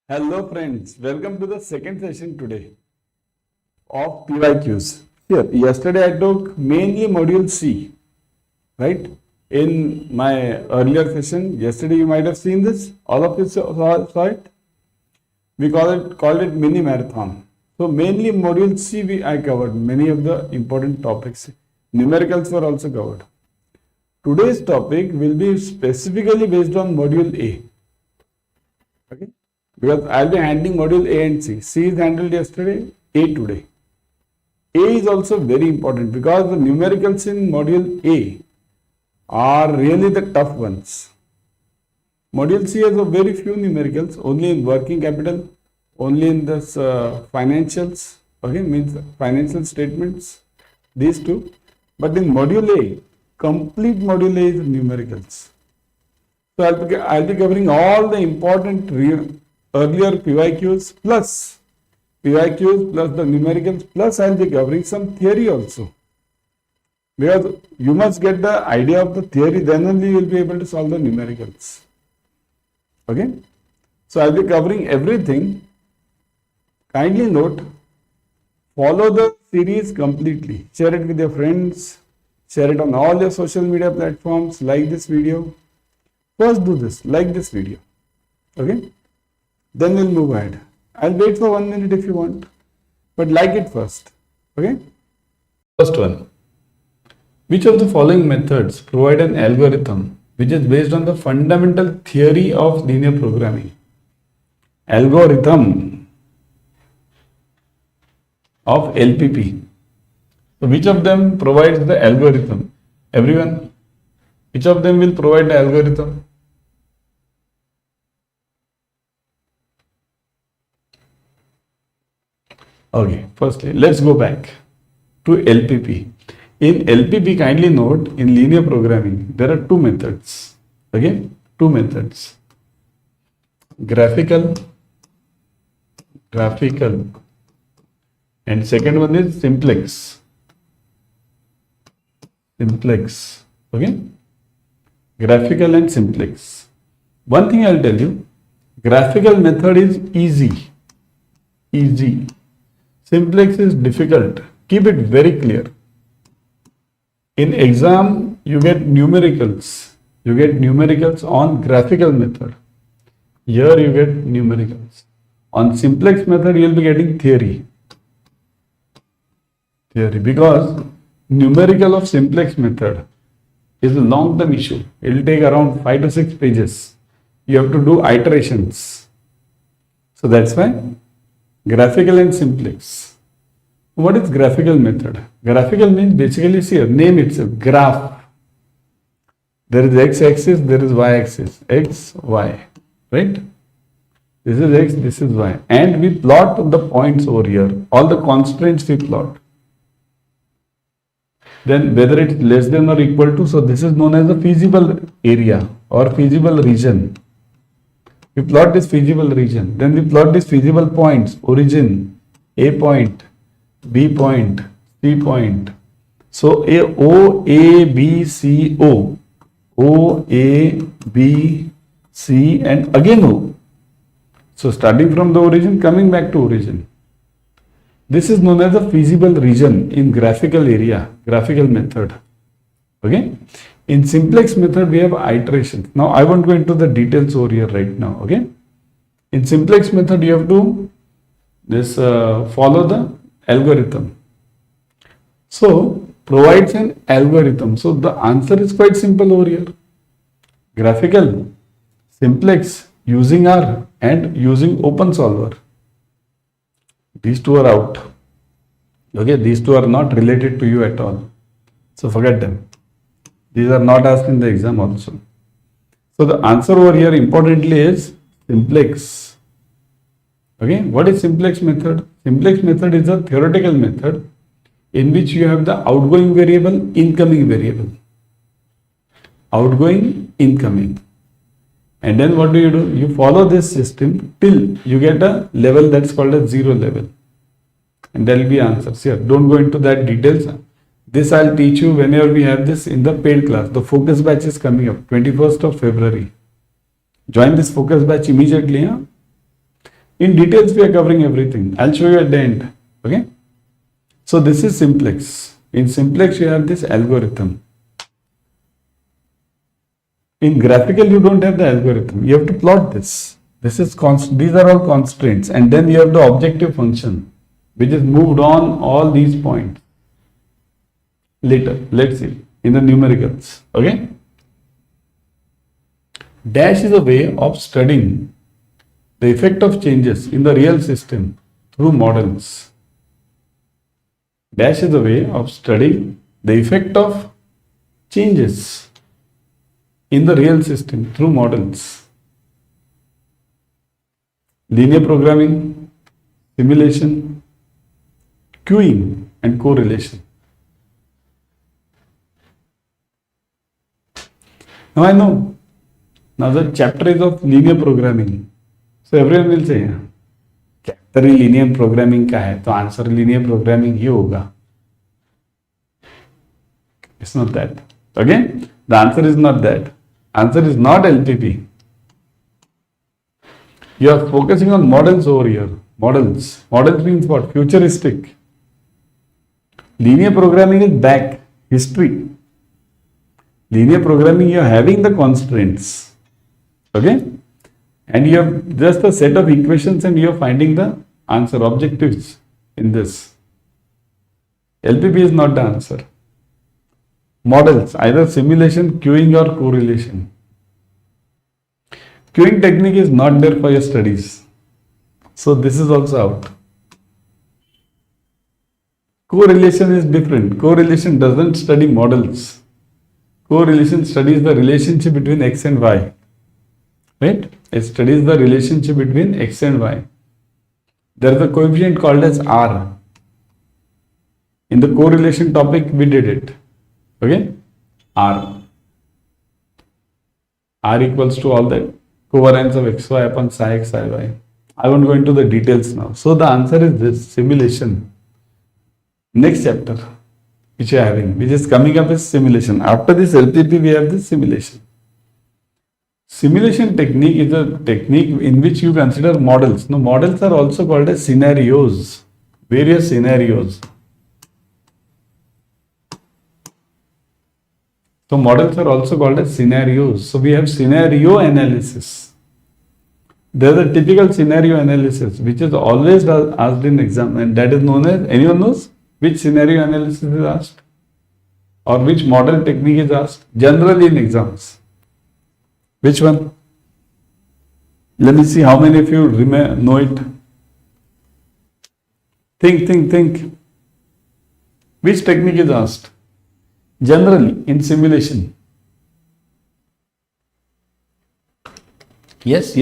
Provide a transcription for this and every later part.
Hello friends, welcome to the second session today of PYQs. Here, yesterday I took mainly module C, right? In my earlier session, yesterday you might have seen this. All of you saw it. We called it mini marathon. So mainly module C I covered many of the important topics. Numericals were also covered. Today's topic will be specifically based on module A. Okay? Because I'll be handling module A and C. C is handled yesterday, A today. A is also very important because the numericals in module A are really the tough ones. Module C has a very few numericals, only in working capital, only in this financials, okay, means financial statements, these two. But in module A, complete module A is numericals. So I'll be covering all the important earlier PYQs plus the numericals, plus I'll be covering some theory also. Because you must get the idea of the theory, then only you will be able to solve the numericals. Okay? So I'll be covering everything. Kindly note, follow the series completely. Share it with your friends. Share it on all your social media platforms. Like this video. First do this. Like this video. Okay? Then we'll move ahead. I'll wait for 1 minute if you want. But like it first. Okay? First one. Which of the following methods provide an algorithm which is based on the fundamental theory of linear programming? Algorithm of LPP. So which of them provides the algorithm? Everyone? Which of them will provide the algorithm? Okay, firstly, let's go back to LPP. In LPP, kindly note, in linear programming, there are two methods. Okay, two methods. Graphical, and second one is simplex. Okay, graphical and simplex. One thing I'll tell you, graphical method is easy. Simplex is difficult. Keep it very clear. In exam, you get numericals. You get numericals on graphical method. Here you get numericals. On simplex method, you will be getting theory. Because numerical of simplex method is a long-term issue. It will take around 5 to 6 pages. You have to do iterations. So that's why graphical and simplex. What is graphical method? Graphical means basically, see a name itself, graph. There is x-axis, there is y-axis, x, y, right? This is x, this is y. And we plot the points over here. All the constraints we plot. Then whether it's less than or equal to, so this is known as the feasible area or feasible region. We plot this feasible region. Then we plot these feasible points, origin, A point, B point, C point. So O, A, B, C, O. O, A, B, C and again O. So starting from the origin, coming back to origin. This is known as the feasible region in graphical area, graphical method. Okay. In simplex method, we have iterations. Now, I won't go into the details over here right now. Okay. In simplex method, you have to follow the algorithm. So, provides an algorithm. So, the answer is quite simple over here. Graphical, simplex, using R and using open solver. These two are out. Okay. These two are not related to you at all. So, forget them. These are not asked in the exam also. So the answer over here importantly is simplex. Okay, what is simplex method? Simplex method is a theoretical method in which you have the outgoing variable, incoming variable. Outgoing, incoming. And then what do? You follow this system till you get a level that's called a zero level. And there will be answers here. Don't go into that details. This I'll teach you whenever we have this in the paid class. The focus batch is coming up 21st of February. Join this focus batch immediately. Huh? In details, we are covering everything. I'll show you at the end. Okay. So this is simplex. In simplex, you have this algorithm. In graphical, you don't have the algorithm. You have to plot this. This is these are all constraints, and then you have the objective function, which is moved on all these points. Later, let's see in the numericals. Okay. Dash is a way of studying the effect of changes in the real system through models. Dash is a way of studying the effect of changes in the real system through models. Linear programming, simulation, queuing, and correlation. Now I know. Now the chapter is of linear programming. So everyone will say, chapter linear programming का है, तो answer linear programming ही होगा. It's not that. Okay? The answer is not that. Answer is not LPP. You are focusing on models over here. Models. Models means what? Futuristic. Linear programming is back. History. Linear programming, you are having the constraints. Okay? And you have just a set of equations and you are finding the answer, objectives in this. LPP is not the answer. Models, either simulation, queuing or correlation. Queuing technique is not there for your studies. So this is also out. Correlation is different. Correlation doesn't study models. Correlation studies the relationship between X and Y. Right? It studies the relationship between X and Y. There is a coefficient called as R. In the correlation topic, we did it. Okay? R. R equals to all that covariance of xy upon psi x psi y. I won't go into the details now. So the answer is this, simulation. Next chapter which you are having, which is coming up is simulation. After this LPP, we have this simulation. Simulation technique is a technique in which you consider models. Now, models are also called as scenarios, various scenarios. So, models are also called as scenarios. So, we have scenario analysis. There is a typical scenario analysis which is always asked in exam, and that is known as, anyone knows which scenario analysis is asked or which model technique is asked generally in exams? Which one? Let me see how many of you know it. Think. Which technique is asked? Generally in simulation. Yes.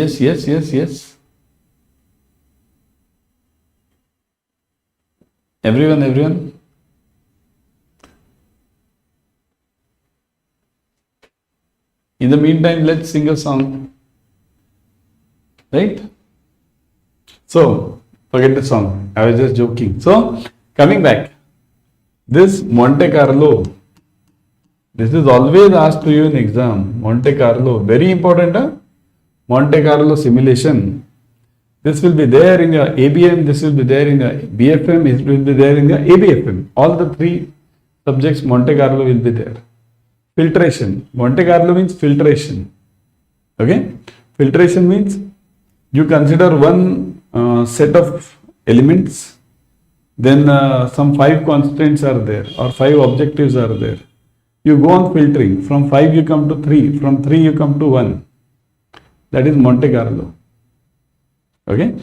Everyone. In the meantime, let's sing a song. Right? So, forget the song. I was just joking. So, coming back. This Monte Carlo. This is always asked to you in exam. Monte Carlo. Very important. Huh? Monte Carlo simulation. This will be there in your ABM. This will be there in your BFM. It will be there in your ABFM. All the three subjects Monte Carlo will be there. Filtration. Monte Carlo means filtration. Okay? Filtration means you consider one set of elements, then some 5 constraints are there or 5 objectives are there. You go on filtering. From 5 you come to 3. From 3 you come to 1. That is Monte Carlo. Okay?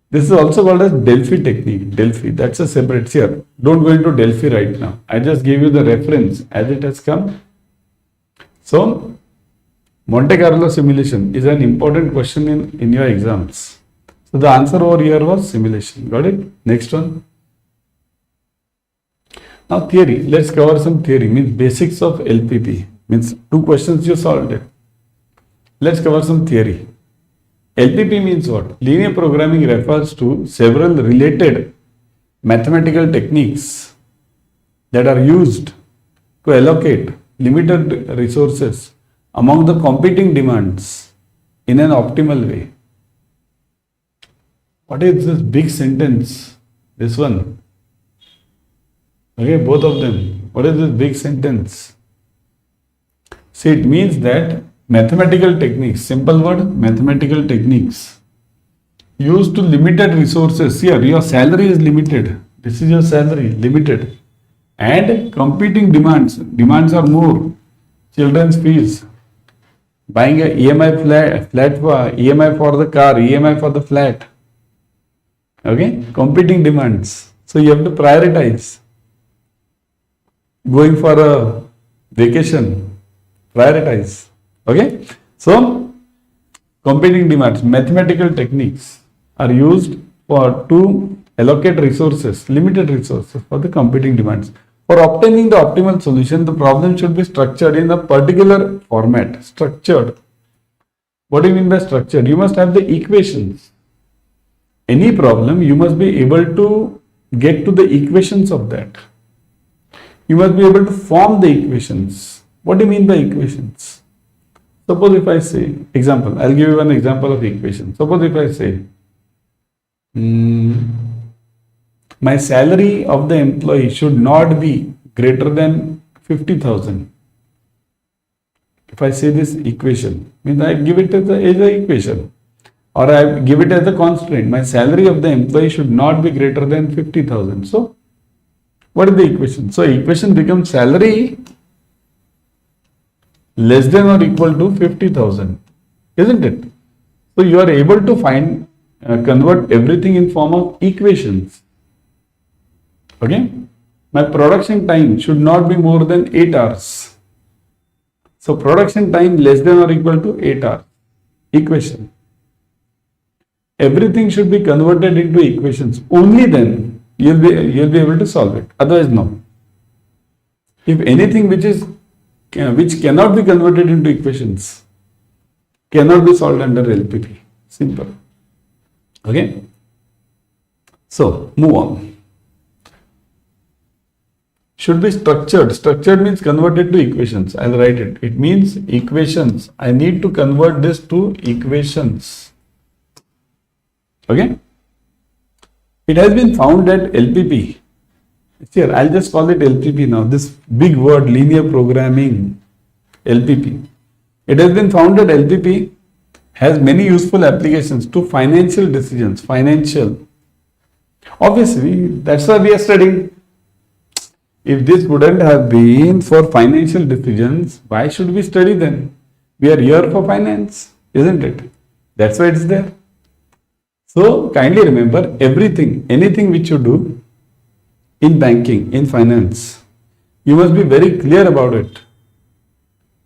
This is also called as Delphi technique. Delphi. That's a separate here. Don't go into Delphi right now. I just gave you the reference as it has come. So, Monte Carlo simulation is an important question in your exams. So, the answer over here was simulation. Got it? Next one. Now, theory. Let's cover some theory. Means basics of LPP. Means 2 questions you solved it. Let's cover some theory. LPP means what? Linear programming refers to several related mathematical techniques that are used to allocate limited resources among the competing demands in an optimal way. What is this big sentence? This one. Okay, both of them. What is this big sentence? See, it means that mathematical techniques, simple word, mathematical techniques, used to limited resources. Here, your salary is limited. This is your salary, limited. And competing demands. Demands are more. Children's fees. Buying a flat for EMI for the car, EMI for the flat. Okay, competing demands. So you have to prioritize. Going for a vacation, prioritize. Okay, so competing demands, mathematical techniques are used to allocate resources, limited resources for the competing demands. For obtaining the optimal solution, the problem should be structured in a particular format. Structured. What do you mean by structured? You must have the equations. Any problem, you must be able to get to the equations of that. You must be able to form the equations. What do you mean by equations? Suppose if I say, example, I'll give you an example of equation. Suppose if I say, my salary of the employee should not be greater than 50,000. If I say this equation, means I give it as an equation, or I give it as a constraint. My salary of the employee should not be greater than 50,000. So, what is the equation? So, equation becomes salary less than or equal to 50,000, isn't it? So, you are able to find, convert everything in form of equations. Okay, my production time should not be more than 8 hours. So production time less than or equal to 8 hours. Equation. Everything should be converted into equations. Only then you'll be able to solve it. Otherwise, no. If anything which cannot be converted into equations cannot be solved under LPP. Simple. Okay. So move on. Should be structured. Structured means converted to equations. I'll write it. It means equations. I need to convert this to equations. Okay. It has been found that LPP. Here, I'll just call it LPP now. This big word, linear programming, LPP. It has been found that LPP has many useful applications to financial decisions. Financial. Obviously, that's why we are studying. If this wouldn't have been for financial decisions, why should we study then? We are here for finance, isn't it? That's why it's there. So kindly remember, everything, anything which you do in banking, in finance, you must be very clear about it.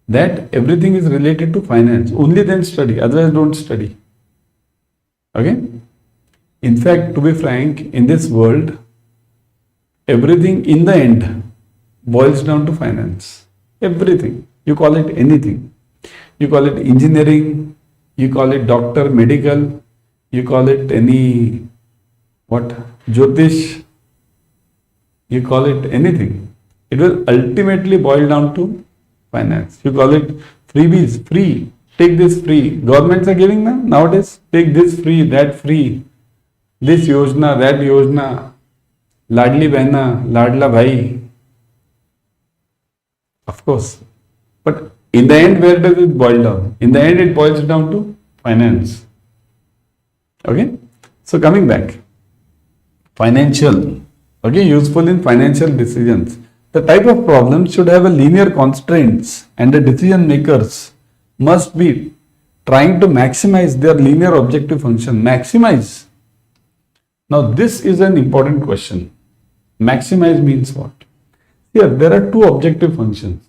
That everything is related to finance. Only then study, otherwise don't study. Okay? In fact, to be frank, in this world, everything in the end boils down to finance. Everything. You call it anything. You call it engineering, you call it doctor, medical, you call it any, Jyotish, you call it anything. It will ultimately boil down to finance. You call it freebies, free. Take this free. Governments are giving them nowadays. Take this free, that free. This yojana, that yojana. Ladli Behna, Ladla Bhai. Of course. But in the end, where does it boil down? In the end, it boils down to finance. Okay. So coming back. Financial. Okay. Useful in financial decisions. The type of problems should have a linear constraints and the decision makers must be trying to maximize their linear objective function. Maximize. Now this is an important question. Maximize means what? Here there are two objective functions.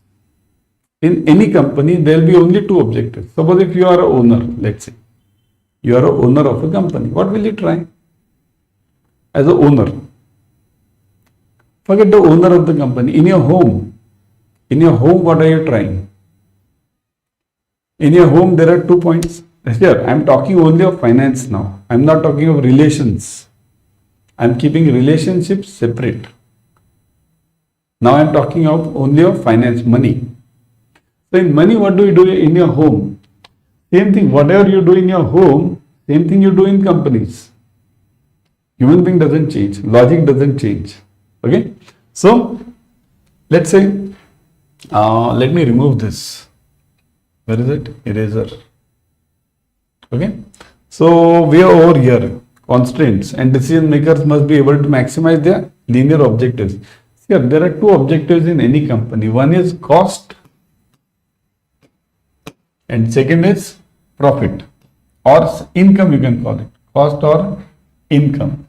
In any company there will be only two objectives. Suppose if you are an owner, let's say. You are an owner of a company. What will you try? As an owner. Forget the owner of the company. In your home. In your home, what are you trying? In your home there are 2 points. Here I am talking only of finance now. I am not talking of relations. I am keeping relationships separate. Now I am talking of only of finance, money. So in money, what do you do in your home? Same thing, whatever you do in your home, same thing you do in companies. Human being doesn't change. Logic doesn't change. Okay. So let's say, let me remove this. Where is it? Eraser. Okay. So we are over here. Constraints and decision makers must be able to maximize their linear objectives. Here, there are two objectives in any company. One is cost and second is profit or income, you can call it. Cost or income.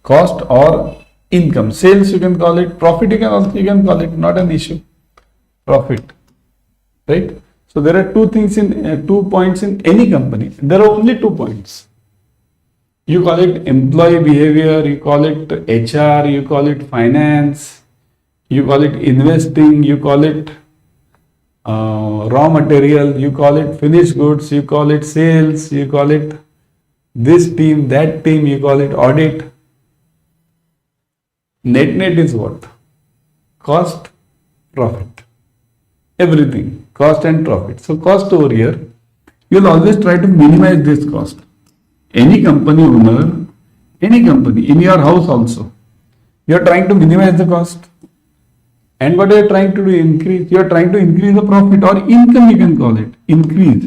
Cost or income. Sales, you can call it. Profit, you can call it. Not an issue. Profit. Right? So there are two things in 2 points in any company. There are only 2 points. You call it employee behavior, you call it HR, you call it finance, you call it investing, you call it raw material, you call it finished goods, you call it sales, you call it this team, that team, you call it audit. Net is what? Cost, profit. Everything, cost and profit. So cost over here, you'll always try to minimize this cost. Any company owner, any company, in your house also, you're trying to minimize the cost. And what you're trying to do, increase, you're trying to increase the profit or income, you can call it. Increase.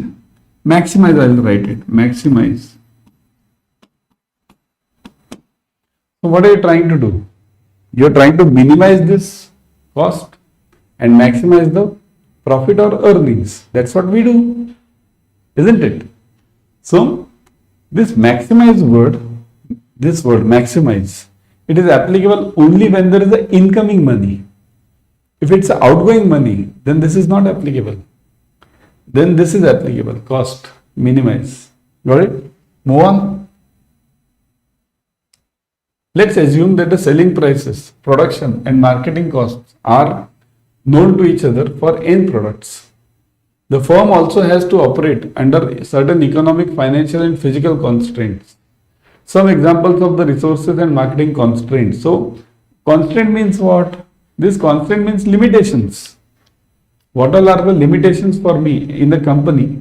Maximize, I will write it. Maximize. So what are you trying to do? You're trying to minimize this cost and maximize the profit or earnings. That's what we do, isn't it? So this maximize word, this word maximize, it is applicable only when there is an incoming money. If it's outgoing money, then this is not applicable. Then this is applicable. Cost, minimize. Got it? Move on. Let's assume that the selling prices, production and marketing costs are known to each other for end products. The firm also has to operate under certain economic, financial and physical constraints. Some examples of the resources and marketing constraints. So, constraint means what? This constraint means limitations. What all are the limitations for me in the company?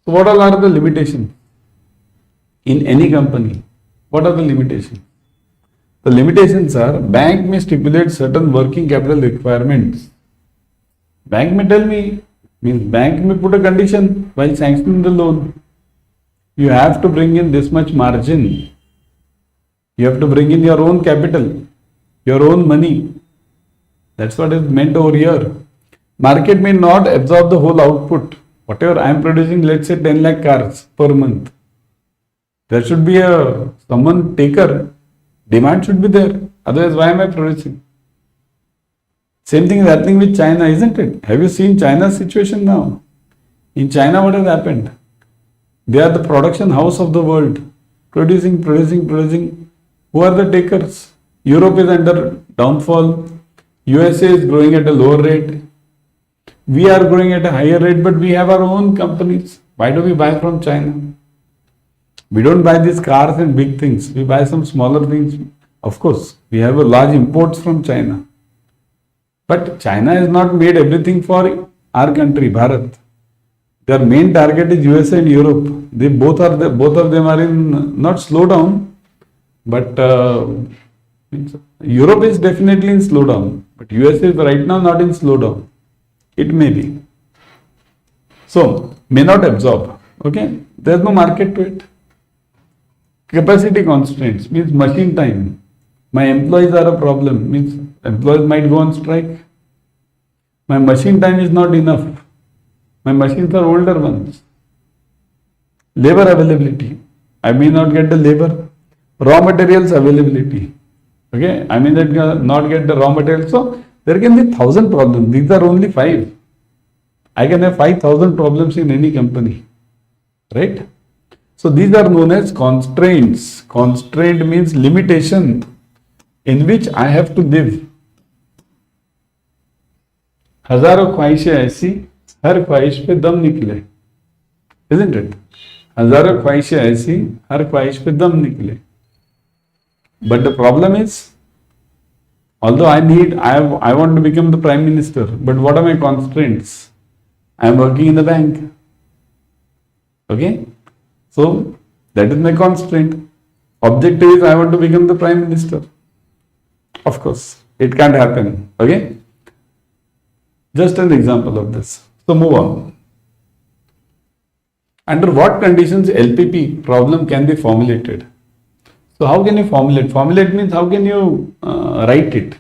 So, what all are the limitations in any company? What are the limitations? The limitations are, bank may stipulate certain working capital requirements. Bank may tell me, means bank may put a condition while sanctioning the loan. You have to bring in this much margin. You have to bring in your own capital, your own money. That's what is meant over here. Market may not absorb the whole output. Whatever I am producing, let's say 10 lakh cars per month. There should be someone taker. Demand should be there. Otherwise, why am I producing? Same thing is happening with China, isn't it? Have you seen China's situation now? In China, what has happened? They are the production house of the world. Producing. Who are the takers? Europe is under downfall. USA is growing at a lower rate. We are growing at a higher rate, but we have our own companies. Why do we buy from China? We don't buy these cars and big things. We buy some smaller things. Of course, we have a large imports from China. But China has not made everything for our country, Bharat. Their main target is USA and Europe. They both of them are in not slowdown, but Europe is definitely in slowdown. But USA is right now not in slowdown. It may be. So may not absorb. Okay, there is no market to it. Capacity constraints means machine time. My employees are a problem, means employees might go on strike. My machine time is not enough. My machines are older ones. Labor availability. I may not get the labor. Raw materials availability. Okay, I may not get the raw materials. So there can be 1,000 problems. These are only 5. I can have 5,000 problems in any company. Right? So these are known as constraints. Constraint means limitation in which I have to live. हजारों ख्वाहिशें ऐसी हर ख्वाहिश पे दम निकले, isn't it? हजारों ख्वाहिशें ऐसी हर ख्वाहिश पे दम निकले. But the problem is, although I want to become the prime minister, but what are my constraints? I am working in the bank. Okay. So that is my constraint. Objective is I want to become the Prime Minister. Of course, it can't happen. Okay. Just an example of this. So move on. Under what conditions LPP problem can be formulated? So how can you formulate? Formulate means how can you write it?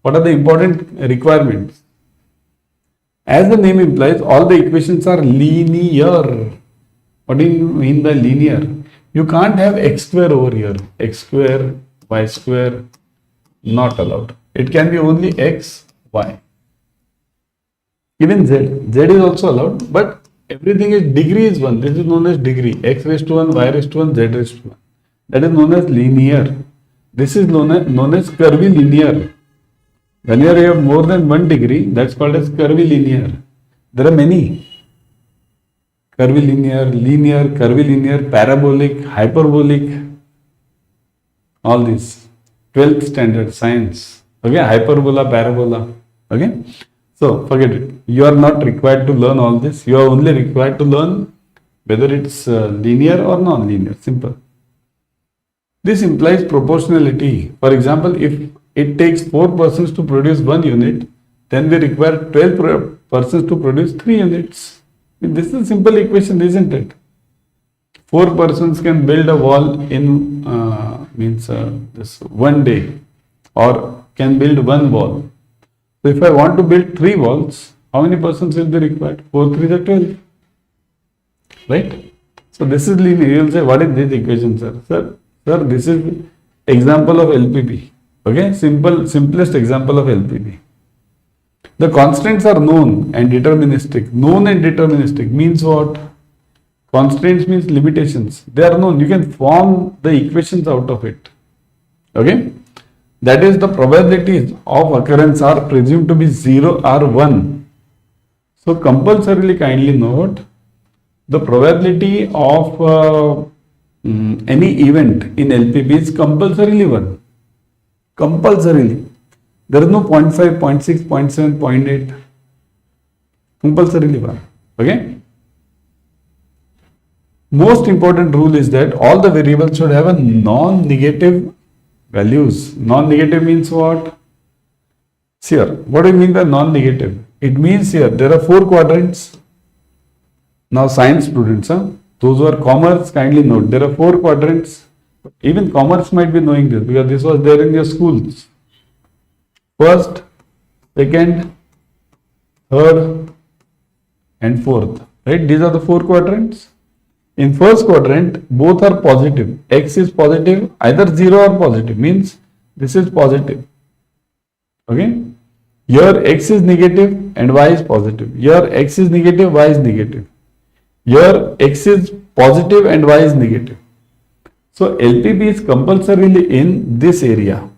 What are the important requirements? As the name implies, all the equations are linear. What do you mean by linear? You can't have x square over here. X square, y square, not allowed. It can be only x, y. Even z. Z is also allowed, but everything is degree is 1. This is known as degree. X raised to 1, y raised to 1, z raised to 1. That is known as linear. This is known as curvilinear. Whenever you have more than 1 degree, that's called as curvilinear. There are many. Curvilinear, linear, curvilinear, parabolic, hyperbolic, all these. 12th standard science. Okay, hyperbola, parabola. Okay. So forget it. You are not required to learn all this. You are only required to learn whether it's linear or non-linear. Simple. This implies proportionality. For example, if it takes 4 persons to produce 1 unit, then we require 12 persons to produce 3 units. This is a simple equation, isn't it? 4 persons can build a wall in this 1 day, or can build 1 wall. So if I want to build 3 walls, how many persons will be required? 4 3 is 12. Right? So this is linear. You will say, what is this equation, sir? Sir, this is example of LPP. Okay, simplest example of LPP. The constraints are known and deterministic. Known and deterministic means what? Constraints means limitations. They are known. You can form the equations out of it. Okay, that is the probabilities of occurrence are presumed to be 0 or 1. So compulsorily, kindly note, the probability of any event in LPP is compulsorily 1. Compulsorily. There is no 0.5, 0.6, 0.7, 0.8. Compulsorily 1. Okay. Most important rule is that all the variables should have a non-negative values. Non-negative means what? See here, what do you mean by non-negative? It means here there are 4 quadrants. Now science students, those who are commerce, kindly note, there are 4 quadrants. Even commerce might be knowing this because this was there in your schools. First, second, third and fourth. Right? These are the 4 quadrants. In first quadrant, both are positive. X is positive, either 0 or positive, means this is positive. Okay? Here X is negative and Y is positive. Here X is negative, Y is negative. Here X is positive and Y is negative. So LPP is compulsorily in this area.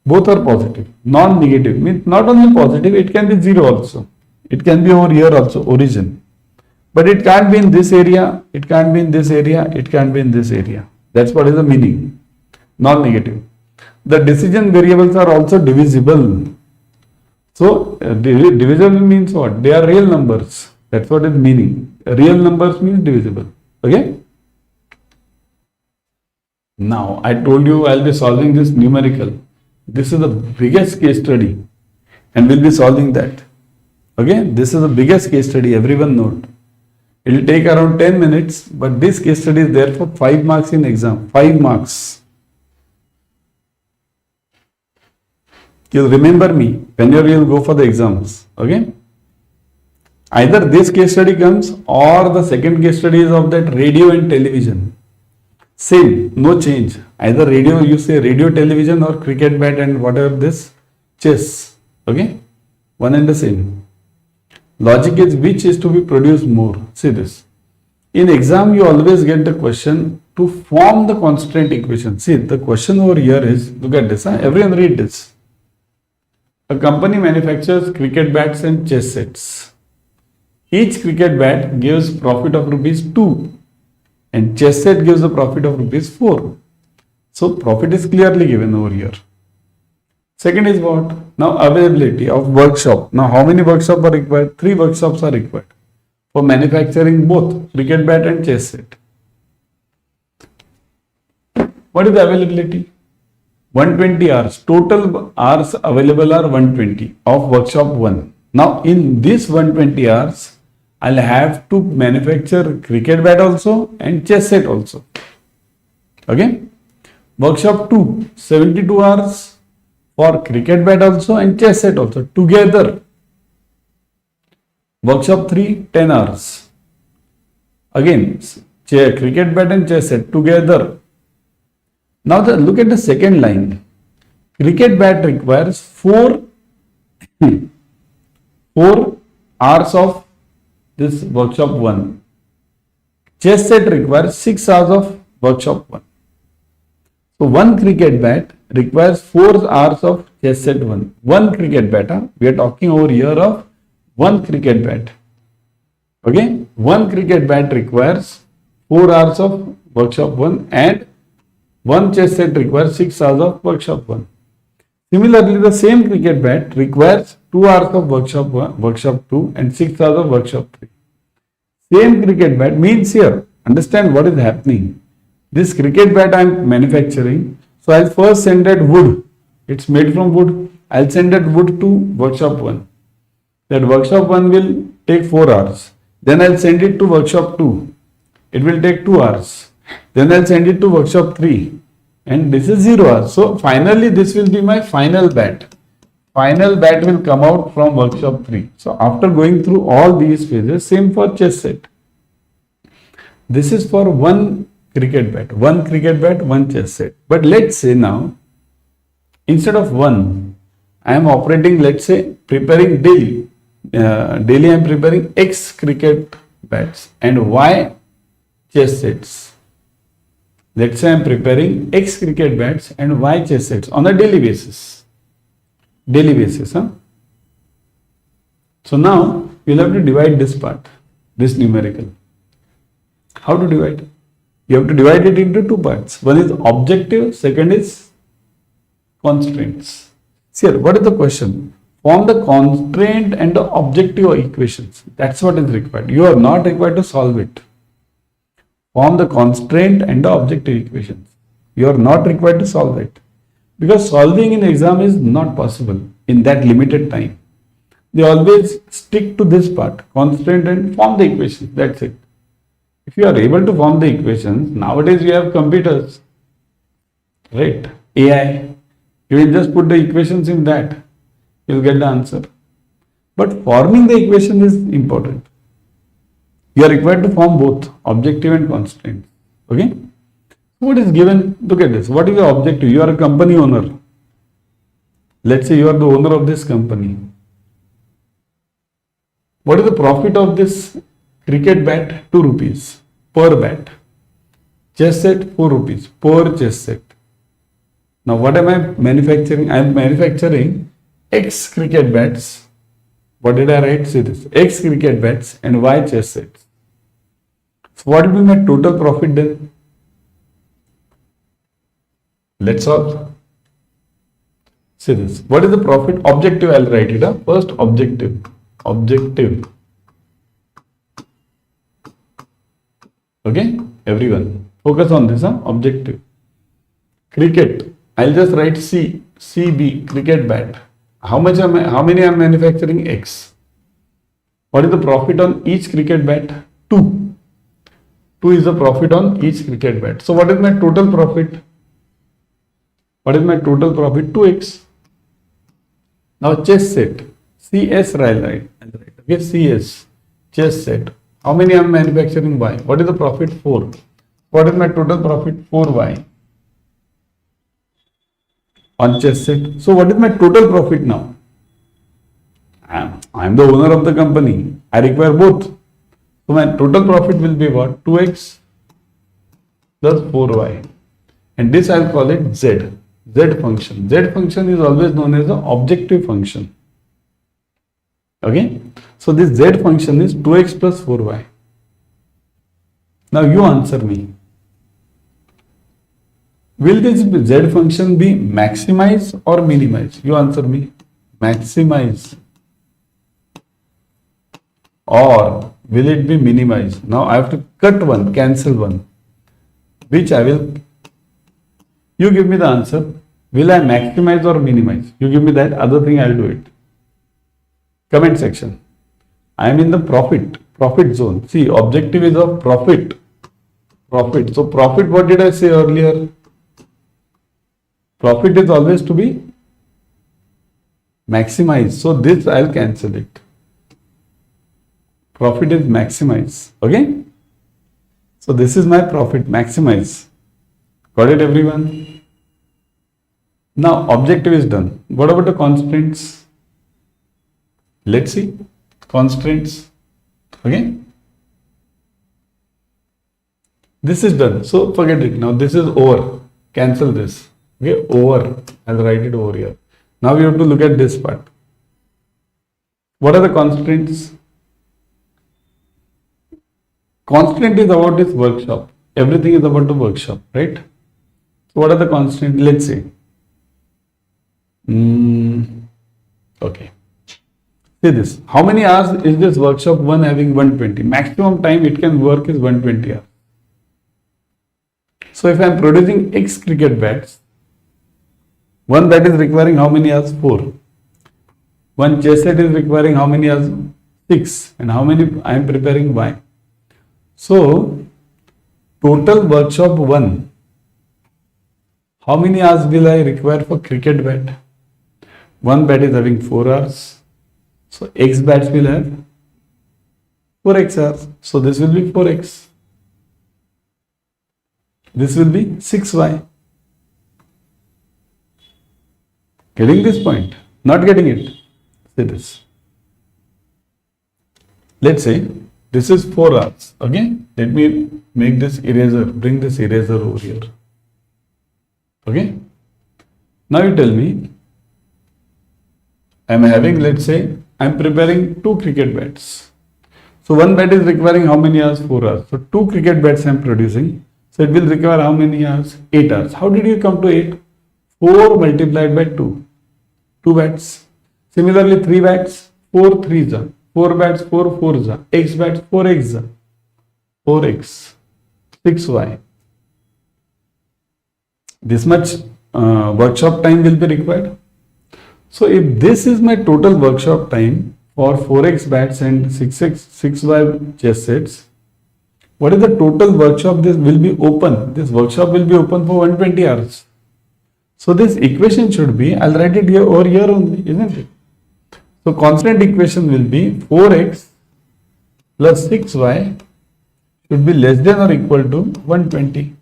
Both are positive. Non-negative means not only positive, it can be 0 also. It can be over here also, origin. But it can't be in this area, it can't be in this area, it can't be in this area. That's what is the meaning. Non-negative. The decision variables are also divisible. So divisible means what? They are real numbers. That's what is meaning. Real numbers means divisible. Okay? Now, I told you I'll be solving this numerical. This is the biggest case study and we'll be solving that. Okay? This is the biggest case study, everyone note. It will take around 10 minutes, but this case study is there for 5 marks in exam. 5 marks. You'll remember me whenever you'll go for the exams. Okay? Either this case study comes or the second case study is of that radio and television. Same, no change. Either radio, you say radio, television, or cricket bat and whatever this, chess. Okay? One and the same. Logic is which is to be produced more. See this. In exam, you always get the question to form the constraint equation. See, the question over here is, look at this. Everyone read this. A company manufactures cricket bats and chess sets. Each cricket bat gives profit of rupees 2 and chess set gives a profit of rupees 4. So profit is clearly given over here. Second is what? Now availability of workshop. Now how many workshops are required? 3 workshops are required. for manufacturing both cricket bat and chess set. What is the availability? 120 hours. Total hours available are 120 of workshop 1. Now in this 120 hours, I'll have to manufacture cricket bat also and chess set also. Okay. Workshop 2, 72 hours for cricket bat also and chess set also together. Workshop 3, 10 hours. Again, cricket bat and chess set together. Now look at the second line. Cricket bat requires 4 hours of this workshop 1. Chess set requires 6 hours of workshop 1. So one cricket bat requires 4 hours of chess set 1. One cricket bat. We are talking over here of one cricket bat. Okay. One cricket bat requires 4 hours of workshop 1 and one chess set requires 6 hours of workshop 1. Similarly, the same cricket bat requires 2 hours of workshop 1, workshop 2 and 6 hours of workshop 3. Same cricket bat means here, understand what is happening. This cricket bat I am manufacturing, so I'll first send that wood. It's made from wood. I'll send that wood to workshop 1. That workshop 1 will take 4 hours. Then I'll send it to workshop 2. It will take 2 hours. Then I'll send it to workshop 3 and this is 0 hours. So finally this will be my final bat. Final bat will come out from workshop 3. So after going through all these phases, same for chess set. This is for one cricket bat, one chess set. But let's say now, instead of one, I am operating, let's say, preparing daily. Daily I am preparing X cricket bats and Y chess sets. Let's say I am preparing X cricket bats and Y chess sets on a daily basis. Daily basis. So now you'll have to divide this part, this numerical. How to divide? You have to divide it into 2 parts. One is objective, second is constraints. See here, what is the question? Form the constraint and the objective equations. That's what is required. You are not required to solve it. Form the constraint and the objective equations. You are not required to solve it. Because solving in exam is not possible in that limited time. They always stick to this part, constraint and form the equations. That's it. If you are able to form the equations, nowadays we have computers, right? AI. You will just put the equations in that. You will get the answer. But forming the equation is important. You are required to form both objective and constraint. Okay. What is given? Look at this. What is the objective? You are a company owner. Let's say you are the owner of this company. What is the profit of this cricket bat? 2 rupees per bat. Chess set 4 rupees per chess set. Now what am I manufacturing? I am manufacturing X cricket bats. What did I write? See this. X cricket bats and Y chess sets. So what will be my total profit then? Let's solve. See this. What is the profit? Objective, I'll write it up. First objective. Objective. Okay, everyone. Focus on this, objective. Cricket. I'll just write CB, cricket bat. How many I am manufacturing? X. What is the profit on each cricket bat? 2. 2 is the profit on each cricket bat. So what is my total profit? What is my total profit? 2x. Now chess set. CS, I'll write. Okay, CS. Chess set. How many I am manufacturing? Y. What is the profit? 4. What is my total profit? 4y. On chess set. So what is my total profit now? I am the owner of the company. I require both. So my total profit will be what? 2x plus 4y. And this I will call it Z. Z function. Z function is always known as the objective function. Okay. So this Z function is 2x plus 4y. Now you answer me. Will this Z function be maximize or minimize? You answer me. Maximize or will it be minimized? Now I have to cut one, cancel one. Which I will, you give me the answer. Will I maximize or minimize? You give me that, other thing I'll do it. Comment section. I am in the profit zone. See, objective is of profit. So profit, what did I say earlier? Profit is always to be maximized. So this I'll cancel it. Profit is maximize. Okay. So this is my profit, maximize. Got it, everyone? Now objective is done. What about the constraints? Let's see. Constraints. Okay. This is done. So forget it. Now this is over. Cancel this. Okay. Over. I'll write it over here. Now we have to look at this part. What are the constraints? Constraint is about this workshop. Everything is about the workshop, right? So what are the constraints? Let's see. Okay. See this. How many hours is this workshop one having? 120. Maximum time it can work is 120 hours. So if I am producing X cricket bats, one bat is requiring how many hours? 4. One chess set is requiring how many hours? 6. And how many I am preparing? Y. So total workshop 1. How many hours will I require for cricket bat? One bat is having 4 hours. So X bats will have 4X hours. So this will be 4X. This will be 6Y. Getting this point? Not getting it? See this. Let's say this is 4 hours. Okay. Let me make this eraser. Bring this eraser over here. Okay. Now you tell me. I am having, let's say, I am preparing 2 cricket bats. So one bat is requiring how many hours? 4 hours. So 2 cricket bats I am producing. So it will require how many hours? 8 hours. How did you come to 8? 4 multiplied by 2. 2 bats. Similarly, 3 bats. 4 3s. 4 bats. 4 4s. X bats. 4x. 4x. 6y. This much workshop time will be required. So if this is my total workshop time for 4x bats and 6y chess sets, what is the total workshop? This will be open. This workshop will be open for 120 hours. So this equation should be, I'll write it here over here only, isn't it? So constant equation will be 4x plus 6y should be less than or equal to 120.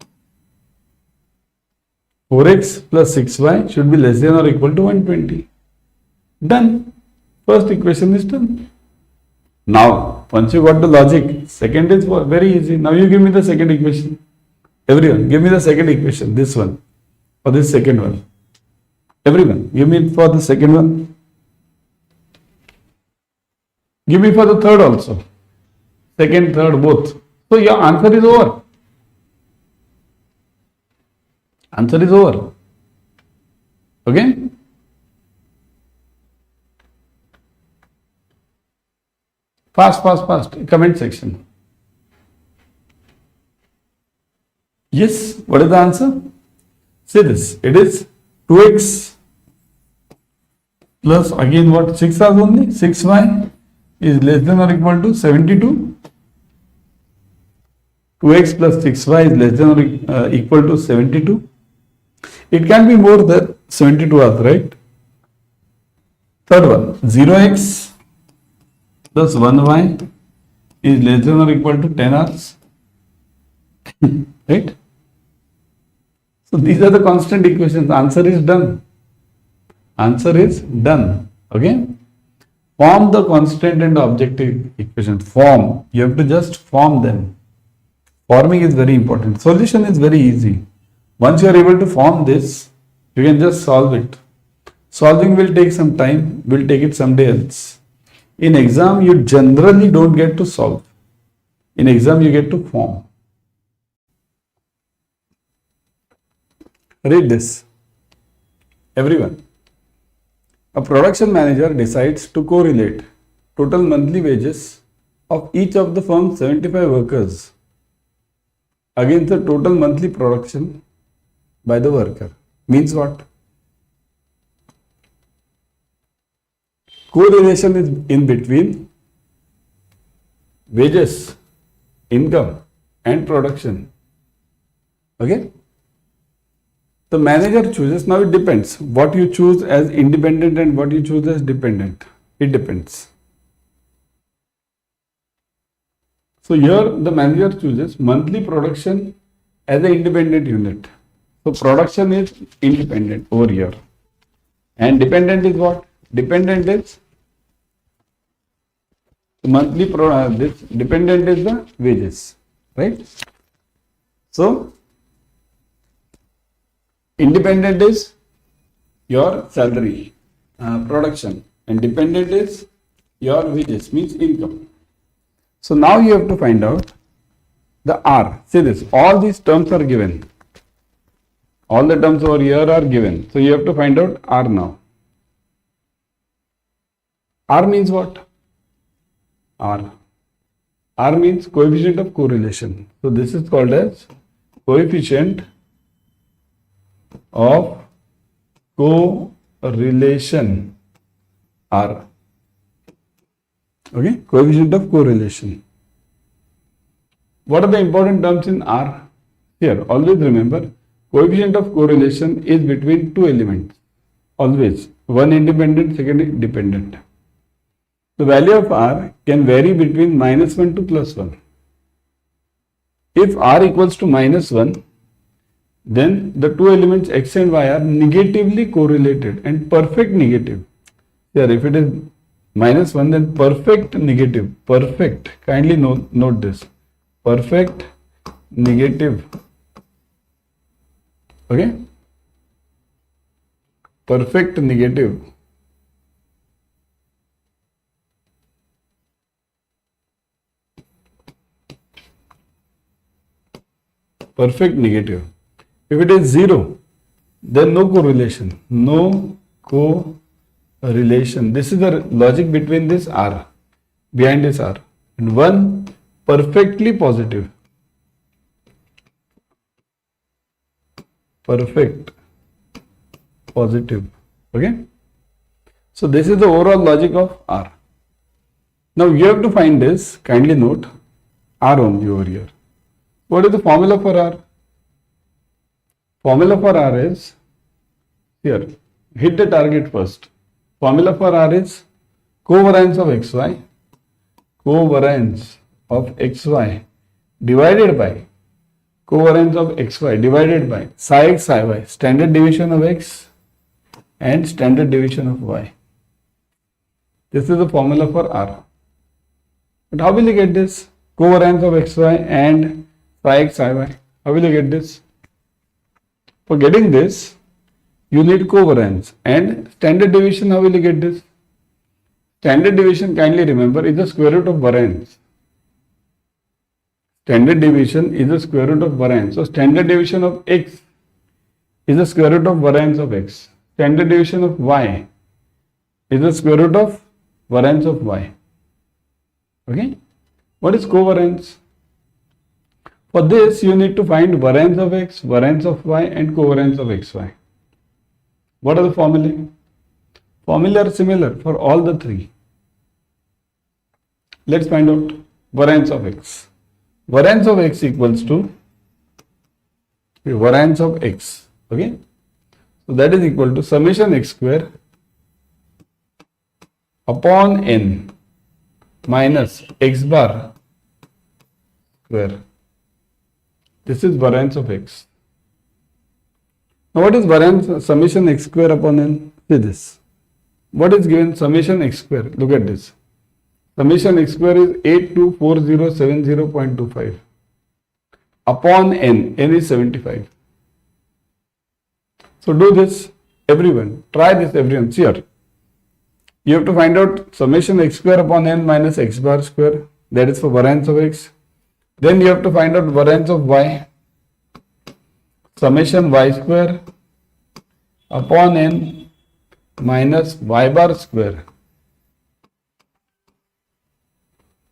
4x plus 6y should be less than or equal to 120. Done. First equation is done. Now, once you got the logic, second is very easy. Now you give me the second equation. Everyone, give me the second equation. This one. Or this second one. Everyone, give me for the second one. Give me for the third also. Second, third, both. So your answer is over. Answer is over. Okay? Fast. Comment section. Yes, what is the answer? See this. It is 2x plus again what? 6 hours only. 6y is less than or equal to 72. 2x plus 6y is less than or equal to 72. It can be more than 72 hours, right? Third one, 0x plus 1y is less than or equal to 10 hours. Right? So these are the constant equations. Answer is done. Answer is done. Okay? Form the constant and objective equations. Form. You have to just form them. Forming is very important. Solution is very easy. Once you are able to form this, you can just solve it. Solving will take some time. We'll take it someday else. In exam, you generally don't get to solve. In exam, you get to form. Read this. Everyone. A production manager decides to correlate total monthly wages of each of the firm's 75 workers against the total monthly production by the worker. Means what? Correlation is in between wages, income and production. Okay? The manager chooses. Now it depends what you choose as independent and what you choose as dependent. It depends. So here the manager chooses monthly production as an independent unit. So production is independent over here. And dependent is what? Dependent is monthly this dependent is the wages, right? So independent is your salary, production, and dependent is your wages, means income. So now you have to find out the R. See this, all these terms are given. All the terms over here are given. So you have to find out R now. R means what? R. R means coefficient of correlation. So this is called as coefficient of correlation, R. Okay, coefficient of correlation. What are the important terms in R? Here, always remember, coefficient of correlation is between two elements. Always, one independent, second dependent. The value of R can vary between -1 to +1. If R equals to -1, then the two elements X and Y are negatively correlated and perfect negative. Here, if it is -1, then perfect negative. Perfect. Kindly note this. Perfect negative. Okay? Perfect negative. Perfect negative. If it is 0, then no correlation. No correlation. This is the logic between this R, behind this R. And 1, perfectly positive. Perfect positive. Okay? So this is the overall logic of R. Now you have to find this. Kindly note R only over here. What is the formula for R? Formula for R is, here, hit the target first. Formula for R is covariance of xy, covariance of xy divided by covariance of xy divided by psi x psi y, standard deviation of x and standard deviation of y. This is the formula for R. But how will you get this? Covariance of xy and psi x psi y. How will you get this? For getting this, you need covariance and standard deviation. How will you get this? Standard deviation, kindly remember, is the square root of variance. Standard deviation is the square root of variance. So standard deviation of x is the square root of variance of x. Standard deviation of y is the square root of variance of y. Okay? What is covariance? For this, you need to find variance of x, variance of y, and covariance of xy. What are the formulae? Formulae are similar for all the three. Let's find out variance of x. Variance of x equals to variance of x. Okay? So that is equal to summation x square upon n minus x bar square. This is variance of x. Now what is variance? Summation x square upon n? See this. What is given? Summation x square. Look at this. Summation x square is 824070.25 upon n. N is 75. So do this, everyone. Try this, everyone. See here. You have to find out summation x square upon n minus x bar square. That is for variance of x. Then you have to find out variance of y. Summation y square upon n minus y bar square.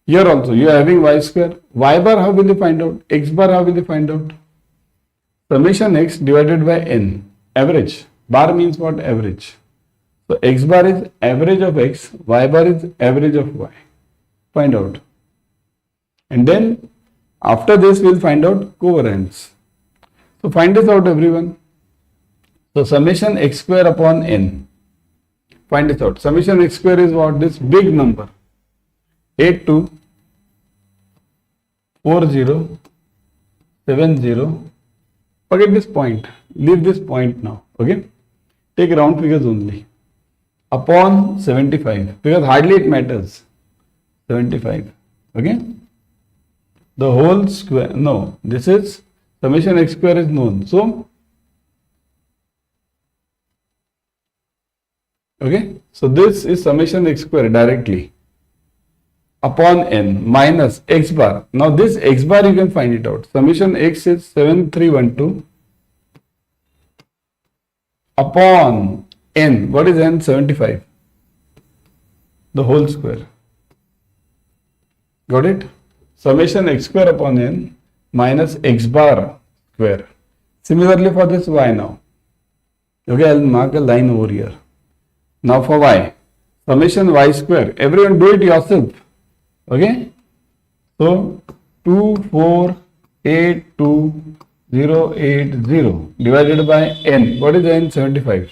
Here also you are having y square. Y bar how will you find out? X bar how will you find out? Summation x divided by n. Average. Bar means what? Average. So x bar is average of x, y bar is average of y. Find out. And then after this we'll find out covariance. So find this out everyone. So summation x square upon n. Find this out. Summation x square is what? This big number. 824070. Forget this point. Leave this point now. Okay. Take round figures only. Upon 75. Because hardly it matters. 75. Okay. The whole square. No. This is summation x square is known. So. Okay. So this is summation x square directly. Upon n minus x bar. Now this x bar you can find it out. Summation x is 7312 upon n. What is n? 75. The whole square. Got it? Summation x square upon n minus x bar square. Similarly for this y now. Okay, I'll mark a line over here. Now for y. Summation y square. Everyone do it yourself. Okay, so 248280 divided by n. What is n? 75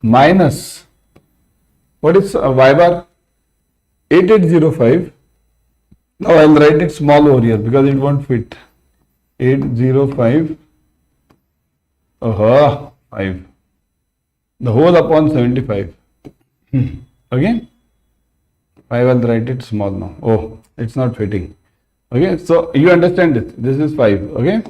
minus what is y bar? 8805. Now I will write it small over here because it won't fit. 805 5. The whole upon 75. Okay. I will write it small now. Oh, it's not fitting. Okay, so you understand it. This is 5. Okay.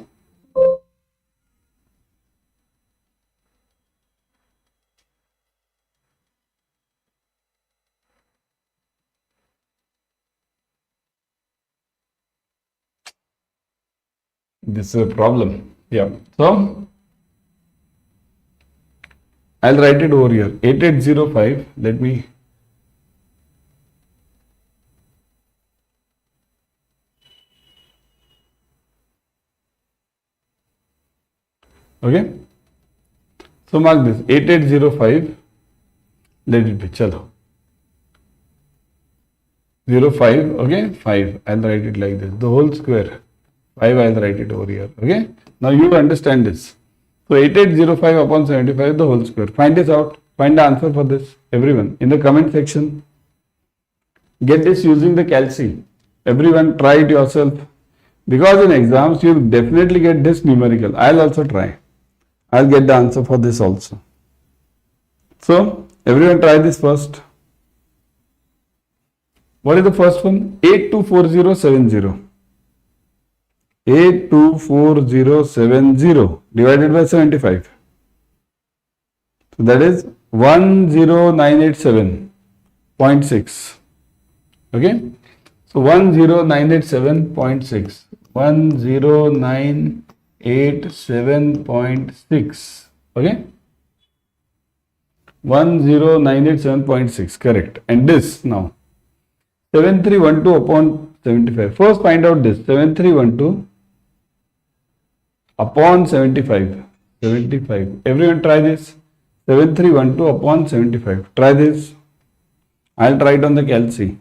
This is a problem. Yeah. So I'll write it over here. 8805. Let me. Okay, so mark this 8805. Let it be. Chalo 05. Okay, 5. I'll write it like this. The whole square 5. I'll write it over here. Okay, now you understand this. So 8805 upon 75 the whole square. Find this out. Find the answer for this. Everyone in the comment section. Get this using the calci. Everyone try it yourself. Because in exams you will definitely get this numerical. I'll also try. I'll get the answer for this also. So, everyone try this first. What is the first one? 824070. 824070 divided by 75. So, that is 10987.6. Okay. So, 10987.6. 10987.6. Okay, 10987.6. correct. And this now 7312 upon 75. First find out this 7312 upon 75. Everyone try this. 7312 upon 75. Try this. I'll try it on the calci.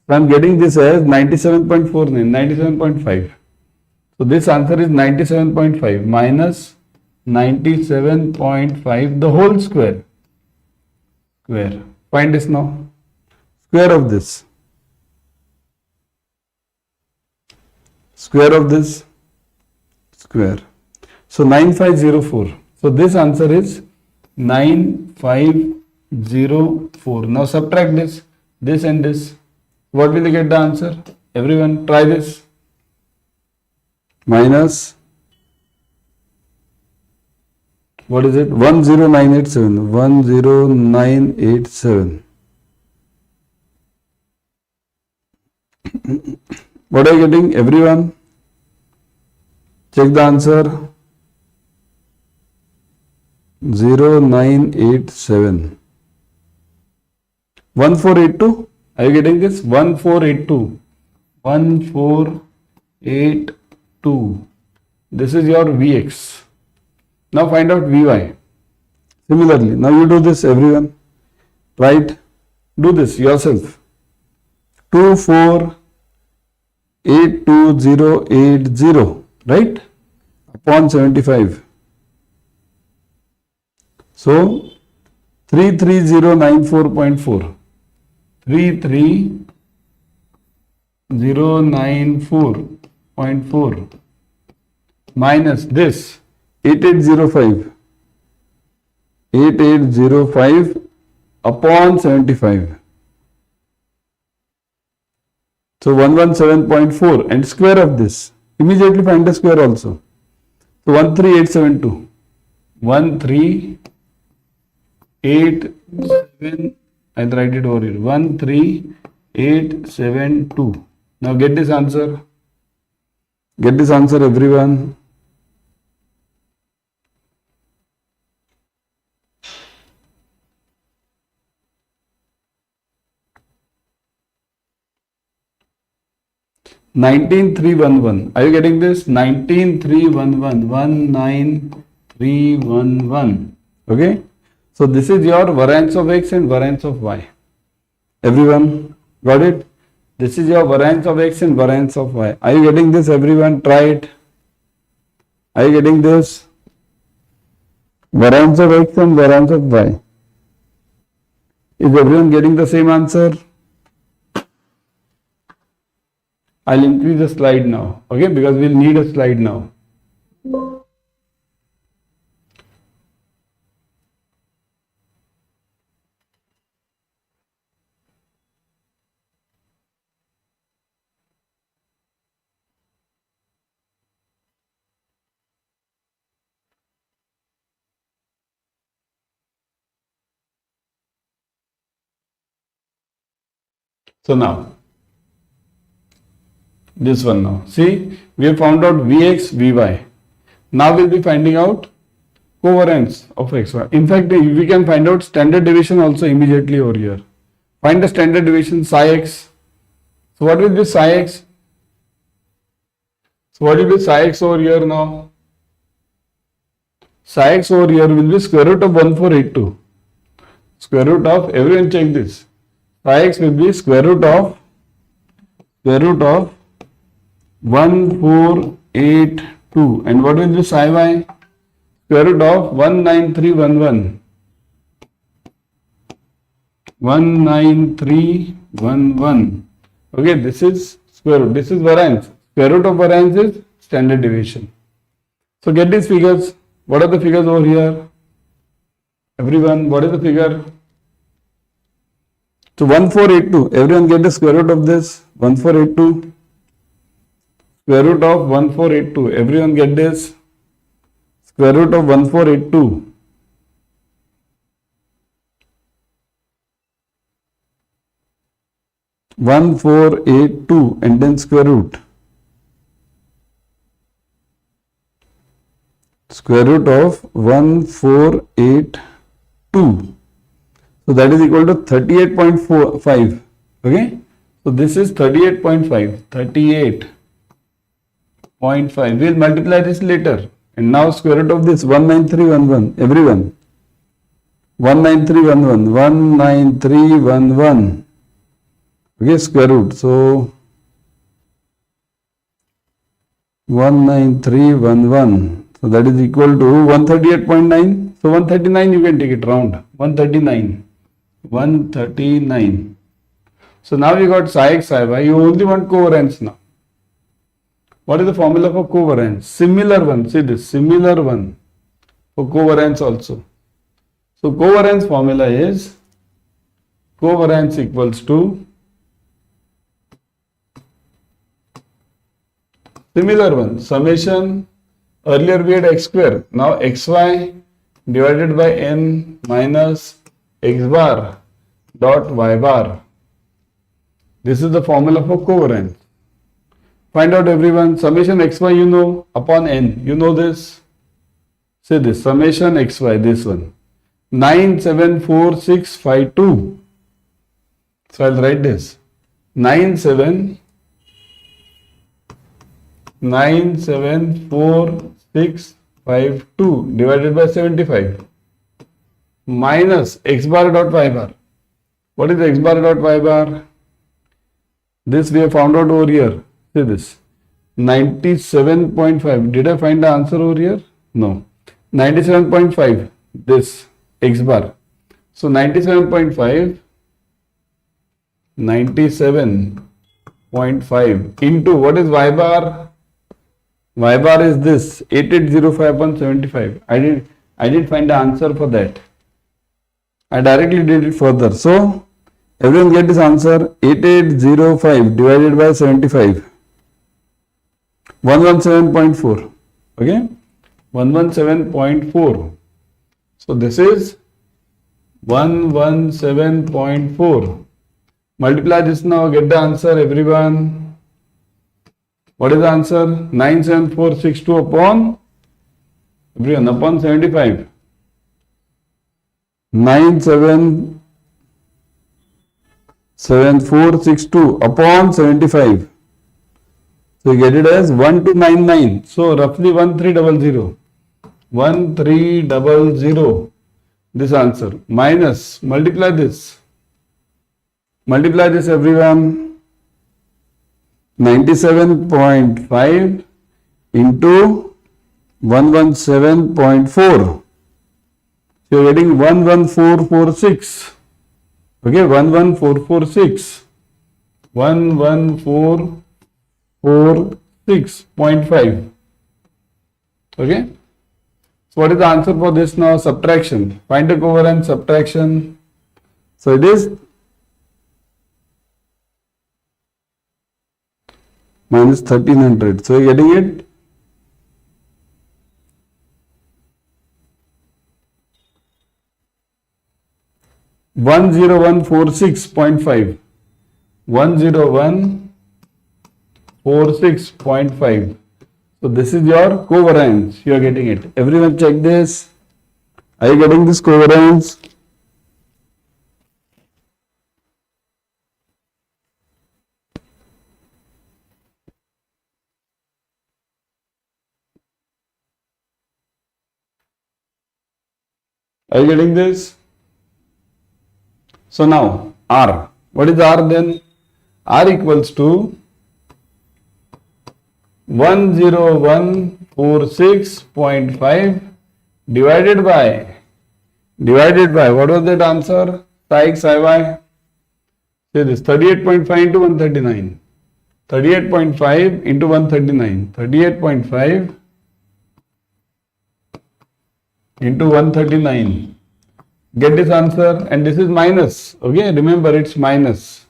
So I'm getting this as 97.49, 97.5. So this answer is 97.5 minus 97.5 the whole square. Find this now. Square of this. Square of this. Square. So 9504. So this answer is 9504. Now subtract this and this. What will you get the answer? Everyone try this. Minus, what is it? 10987. 10987. What are you getting? Everyone? Check the answer. 0987. 1482. Are you getting this? 1482. 1482. This is your Vx. Now find out Vy. Similarly, now you do this, everyone. Right? Do this yourself. 24,82080, right? Upon 75. So 33094.4. 33094.4 minus this 8805. 8805 upon 75. So 117.4 and square of this. Immediately find the square also. So 13872. 13872. I'll write it over here. 13872. Now get this answer. Get this answer, everyone. $19,311. Are you getting this? 19,311. 19311. Okay. So this is your variance of x and variance of y. Everyone got it? This is your variance of x and variance of y. Are you getting this, everyone? Try it. Are you getting this? Variance of x and variance of y. Is everyone getting the same answer? I'll increase the slide now, okay, because we'll need a slide now. So now, this one now. See, we have found out Vx, Vy. Now we'll be finding out covariance of xy. In fact, we can find out standard deviation also immediately over here. Find the standard deviation psi x. So what will be psi x? So what will be psi x over here now? Psi x over here will be square root of 1482. Square root of, everyone check this. Psi x will be square root of 1482, and what will be psi y? Square root of 19311. 19311. Okay, this is square root. This is variance. Square root of variance is standard deviation. So get these figures. What are the figures over here? Everyone, what is the figure? So 1482. Everyone get the square root of this. 1482. Square root of 1482. Everyone get this. Square root of 1482. and then square root. Square root of 1482. So that is equal to 38.45. Okay. So this is 38.5. 38.5. We'll multiply this later. And now square root of this 19311. Everyone. 19311. 19311. Okay, square root. So 19311. So that is equal to 138.9. So 139 you can take it round. 139. 139. So now we got psi x, psi y. You only want covariance now. What is the formula for covariance? Similar one. See this. Similar one for covariance also. So covariance formula is covariance equals to similar one. Summation. Earlier we had x square. Now xy divided by n minus x bar dot y bar. This is the formula for covariance. Find out, everyone. Summation xy you know upon n. You know this. Say this. Summation xy, this one. 974,652. So I'll write this 974652 divided by 75 minus x bar dot y bar. What is x bar dot y bar? This we have found out over here. See this 97.5. Did I find the answer over here? No. 97.5. This x bar. So 97.5 into what is y bar? Y bar is this 8805 upon 75. I didn't find the answer for that. I directly did it further. So everyone get this answer 8805 divided by 75. 117.4. Okay, 117.4. So this is 117.4. Multiply this now, get the answer everyone. What is the answer? 97462 upon everyone upon 75. 97462 upon 75. So you get it as 1299. So roughly 1300. 1300. This answer minus multiply this. Multiply this everyone. 97.5 into 117.4. So you are getting 11446. Okay, 11446. 11446.5. Okay. So what is the answer for this now? Subtraction. Find the covariance subtraction. So it is minus 1300. So you are getting it. $10146.5. 10146.5. So this is your covariance. You are getting it. Everyone check this. Are you getting this covariance? Are you getting this? So now R. What is R then? R equals to 10146.5 divided by what was that answer? Psi x psi y. Say this 38.5 into 139. 38.5 into 139. 38.5 into 139. Get this answer, and this is minus. Okay, remember it's minus.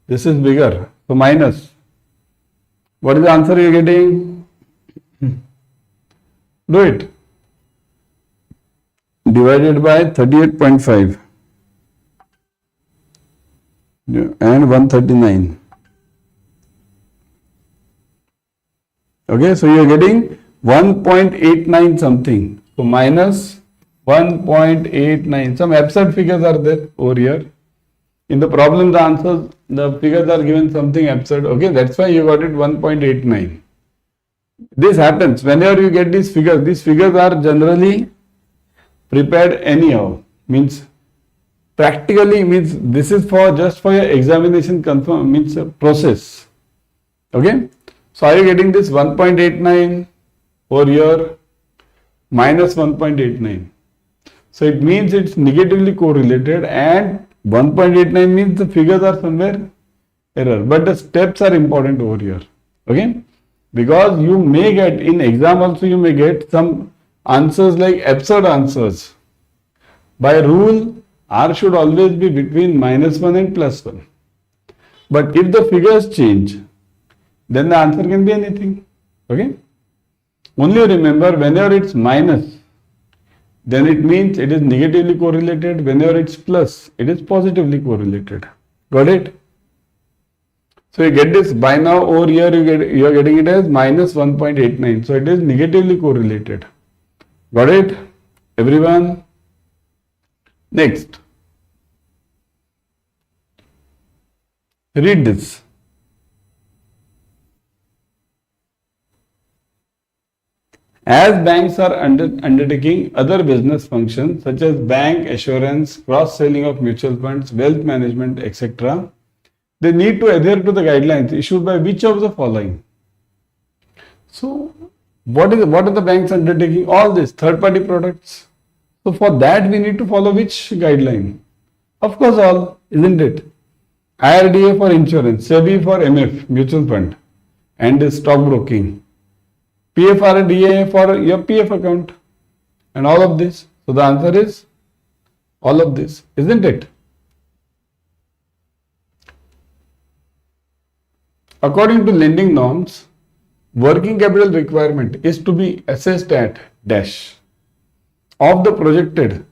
This is bigger. So minus. What is the answer you are getting? Do it. Divided by 38.5 and 139. Okay, so you are getting 1.89 something. So minus 1.89. Some absurd figures are there over here. In the problem, the answers, the figures are given something absurd. Okay, that's why you got it 1.89. This happens whenever you get these figures. These figures are generally prepared anyhow. Means practically means this is for just for your examination confirm means process. Okay. So are you getting this 1.89 over here minus 1.89? So it means it's negatively correlated, and 1.89 means the figures are somewhere error, but the steps are important over here. Okay, because you may get in exam also you may get some answers like absurd answers. By rule, R should always be between -1 and +1. But if the figures change, then the answer can be anything. Okay. Only remember, whenever it's minus, then it means it is negatively correlated. Whenever it's plus, it is positively correlated. Got it? So you get this by now over here you are getting it as minus 1.89. So it is negatively correlated. Got it? Everyone? Next. Read this. As banks are undertaking other business functions such as bank assurance, cross-selling of mutual funds, wealth management, etc., they need to adhere to the guidelines issued by which of the following? So, what are the banks undertaking? All these third-party products. So, for that we need to follow which guideline? Of course, all, isn't it? IRDA for insurance, SEBI for MF, mutual fund, and stockbroking. PFRDA for your PF account and all of this. So the answer is all of this, isn't it? According to lending norms, working capital requirement is to be assessed at dash of the projected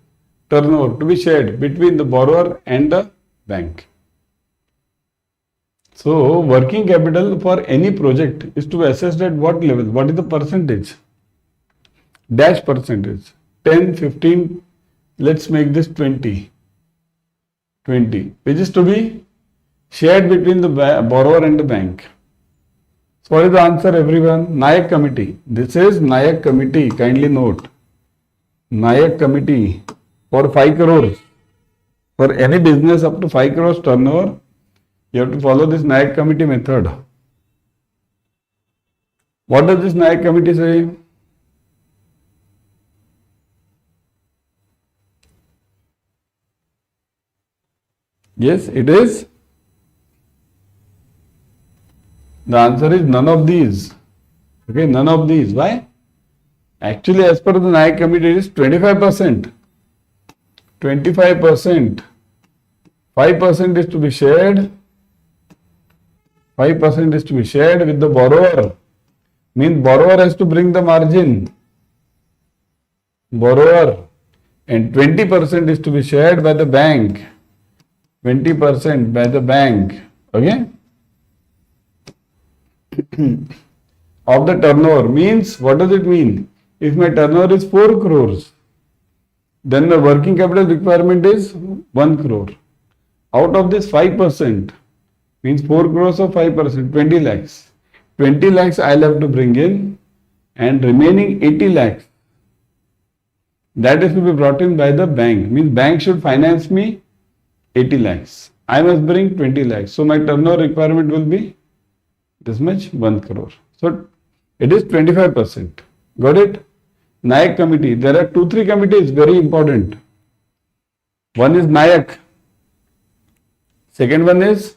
turnover to be shared between the borrower and the bank. So, working capital for any project is to be assessed at what level? What is the percentage? Dash percentage. 10, 15, let's make this 20. 20, which is to be shared between the borrower and the bank. So, what is the answer, everyone? NAYAC committee. This is NAYAC committee. Kindly note. NAYAC committee for 5 crores. For any business up to 5 crores turnover, you have to follow this NAYAC committee method. What does this NAYAC committee say? Yes, it is. The answer is none of these. Okay, none of these. Why? Actually, as per the NAYAC committee, it is 25%. 25%. 5% is to be shared. 5% is to be shared with the borrower. Means borrower has to bring the margin. Borrower. And 20% is to be shared by the bank. 20% by the bank. Okay? Of the turnover. Means, what does it mean? If my turnover is 4 crores, then the working capital requirement is 1 crore. Out of this 5%, means 4 crores of 5%, 20 lakhs. 20 lakhs I'll have to bring in, and remaining 80 lakhs, that is to be brought in by the bank. Means bank should finance me 80 lakhs. I must bring 20 lakhs. So my turnover requirement will be this much, 1 crore. So it is 25%. Got it? NAYAC committee. There are 2-3 committees, very important. One is NAYAC. Second one is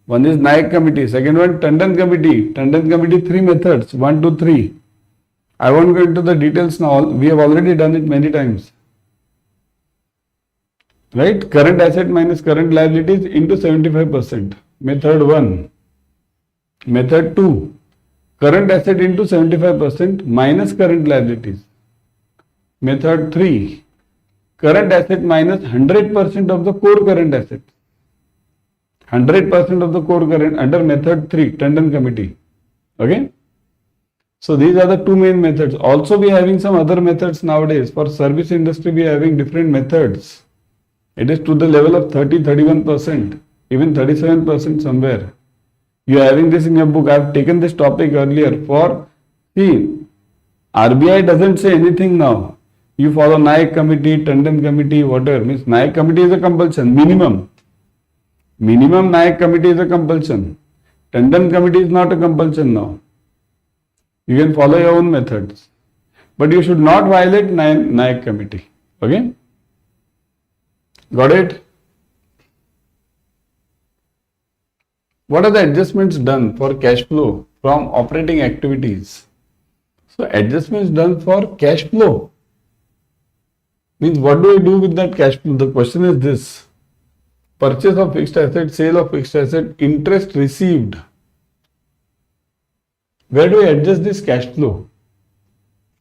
NAYAC committee. Second one, Tandon committee. Tandon committee, 3 methods. 1, 2, 3. I won't go into the details now. We have already done it many times. Right? Current asset minus current liabilities into 75%. Method 1. Method 2. Current asset into 75% minus current liabilities. Method 3. Current asset minus 100% of the core current asset. 100% of the core current under method 3, Tandon committee. Okay. So these are the 2 main methods. Also we are having some other methods nowadays. For service industry we are having different methods. It is to the level of 30-31%, even 37% somewhere. You are having this in your book. I have taken this topic earlier for, see, RBI doesn't say anything now. You follow NAYAC committee, Tandon committee, whatever. Means NAYAC committee is a compulsion, minimum. Minimum NAYAC committee is a compulsion. Tandon committee is not a compulsion now. You can follow your own methods. But you should not violate NAYAC committee. Okay? Got it? What are the adjustments done for cash flow from operating activities? So adjustments done for cash flow. Means what do I do with that cash flow? The question is this. Purchase of fixed asset, sale of fixed asset, interest received. Where do I adjust this cash flow?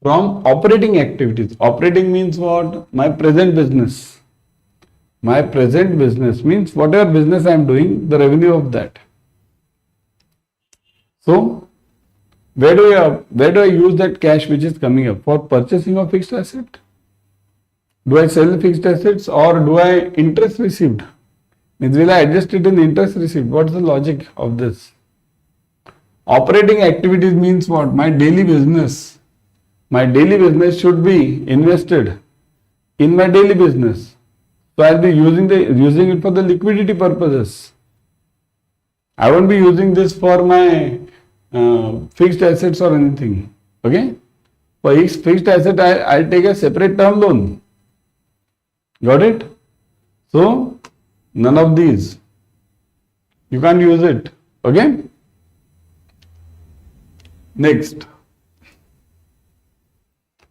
From operating activities. Operating means what? My present business. My present business means whatever business I am doing, the revenue of that. So, where do I use that cash which is coming up? For purchasing of fixed asset? Do I sell fixed assets or do I interest received? Means will I adjust it in interest received? What's the logic of this? Operating activities means what? My daily business. My daily business should be invested in my daily business. So I'll be using it for the liquidity purposes. I won't be using this for my fixed assets or anything. Okay? For each fixed asset, I'll take a separate term loan. Got it? So none of these. You can't use it. Okay? Next.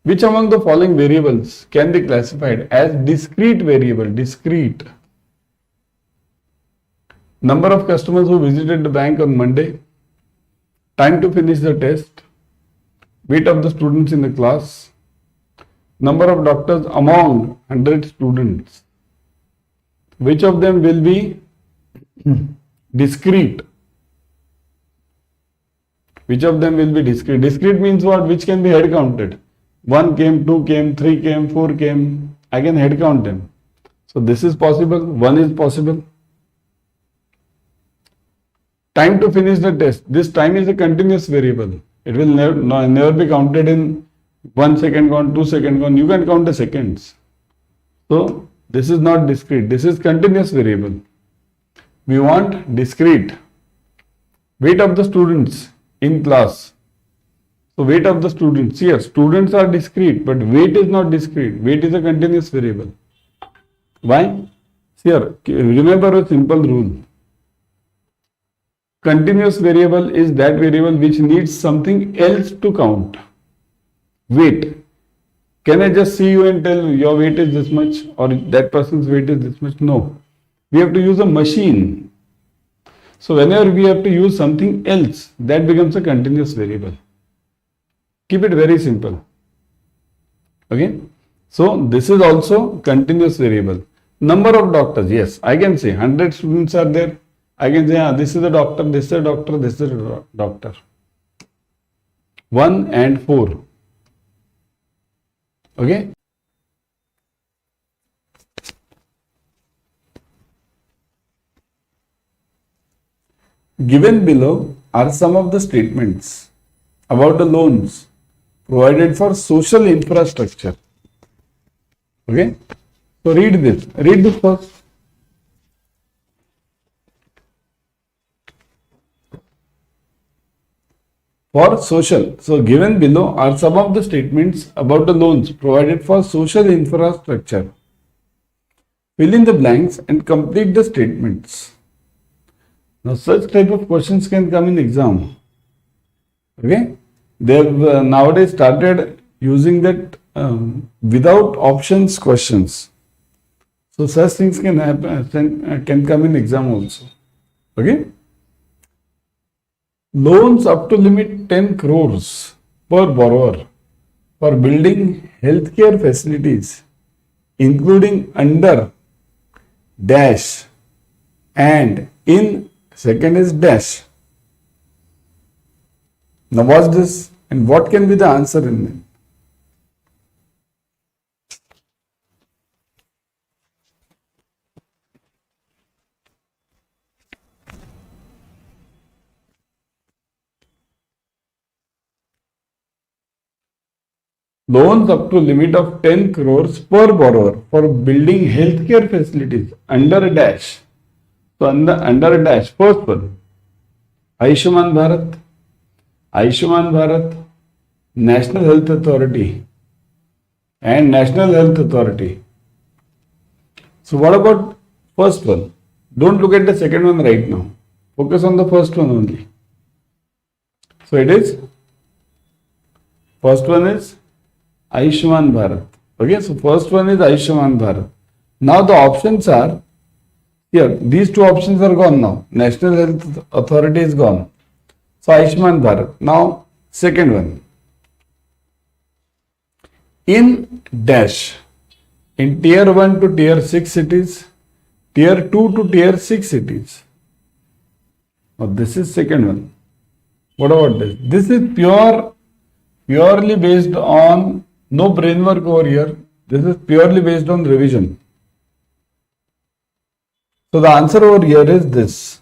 Which among the following variables can be classified as discrete variable? Discrete. Number of customers who visited the bank on Monday. Time to finish the test. Weight of the students in the class. Number of doctors among 100 students. Which of them will be discrete? Which of them will be discrete? Discrete means what? Which can be head counted. 1 came, 2 came, 3 came, 4 came. I can head count them. So this is possible. 1 is possible. Time to finish the test. This time is a continuous variable. It will never be counted in 1 second gone, 2 second gone. You can count the seconds. So this is not discrete. This is continuous variable. We want discrete. Weight of the students in class. So weight of the students. Here, students are discrete, but weight is not discrete. Weight is a continuous variable. Why? Here, remember a simple rule. Continuous variable is that variable which needs something else to count. Weight. Can I just see you and tell your weight is this much or that person's weight is this much? No. We have to use a machine. So whenever we have to use something else, that becomes a continuous variable. Keep it very simple. Okay. So this is also continuous variable. Number of doctors. Yes, I can say 100 students are there. I can say, this is a doctor, this is a doctor, this is a doctor. 1 and 4. Okay. Given below are some of the statements about the loans provided for social infrastructure. Okay. So read this. Read this first. For social. So given below are some of the statements about the loans provided for social infrastructure. Fill in the blanks and complete the statements. Now such type of questions can come in exam. Okay. They have nowadays started using that without options questions. So such things can happen, can come in exam also. Okay. Loans up to limit 10 crores per borrower for building healthcare facilities, including under dash and in second is dash. Now watch this and what can be the answer in it? Loans up to limit of 10 crores per borrower for building healthcare facilities under a dash. So under a dash, first one, Ayushman Bharat, National Health Authority and National Health Authority. So what about first one? Don't look at the second one right now. Focus on the first one only. So it is, first one is Ayushman Bharat. Okay, so first one is Ayushman Bharat. Now the options are, here, these two options are gone now. National Health Authority is gone. So Ayushman Bharat. Now second one. In dash, in tier 1 to tier 6 cities, tier 2 to tier 6 cities. Now this is second one. What about this? This is purely based on, no brain work over here. This is purely based on revision. So the answer over here is this.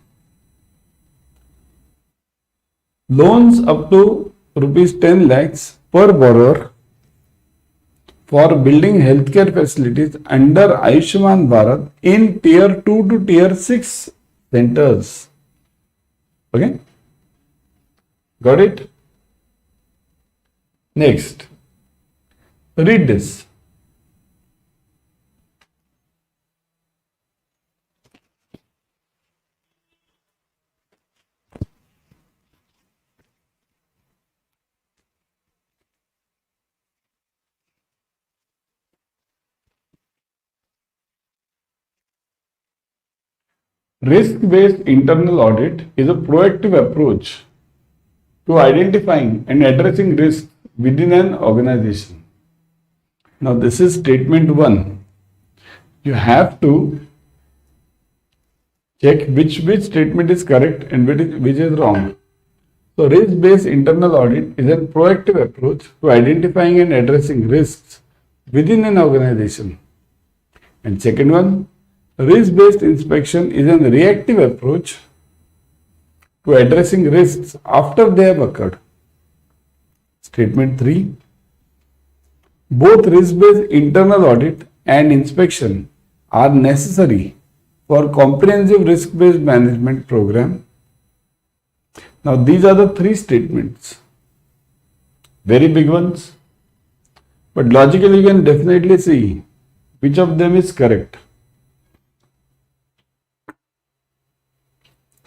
Loans up to rupees 10 lakhs per borrower for building healthcare facilities under Ayushman Bharat in tier 2 to tier 6 centers. Okay? Got it? Next, read this. Risk-based internal audit is a proactive approach to identifying and addressing risks within an organization. Now, this is statement 1. You have to check which statement is correct and which is wrong. So, risk-based internal audit is a proactive approach to identifying and addressing risks within an organization. And second one, risk-based inspection is a reactive approach to addressing risks after they have occurred. Statement 3. Both risk-based internal audit and inspection are necessary for comprehensive risk-based management program. Now these are the 3 statements. Very big ones. But logically you can definitely see which of them is correct.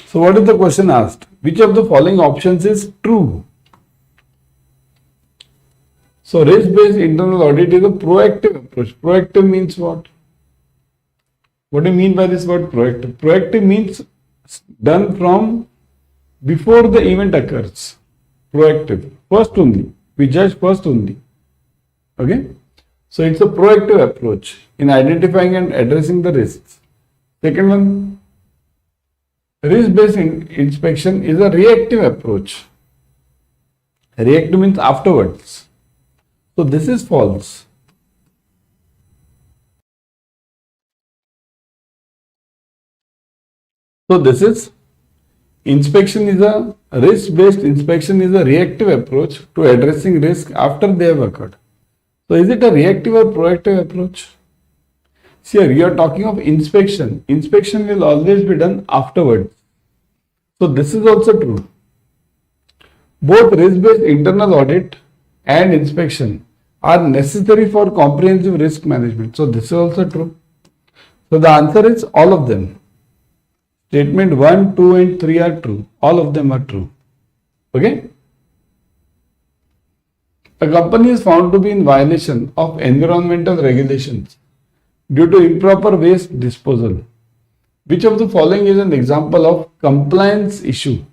So what is the question asked? Which of the following options is true? So risk-based internal audit is a proactive approach. Proactive means what? What do you mean by this word proactive? Proactive means done from before the event occurs. Proactive. First only. We judge first only. Okay? So it's a proactive approach in identifying and addressing the risks. Second one, risk-based inspection is a reactive approach. Reactive means afterwards. So this is false. So this is inspection is a risk-based inspection is a reactive approach to addressing risk after they have occurred. So is it a reactive or proactive approach? See here, you are talking of inspection. Inspection will always be done afterwards. So this is also true. Both risk-based internal audit and inspection are necessary for comprehensive risk management. So this is also true. So the answer is all of them. Statement 1, 2 and 3 are true. All of them are true. Okay? A company is found to be in violation of environmental regulations due to improper waste disposal. Which of the following is an example of compliance issue?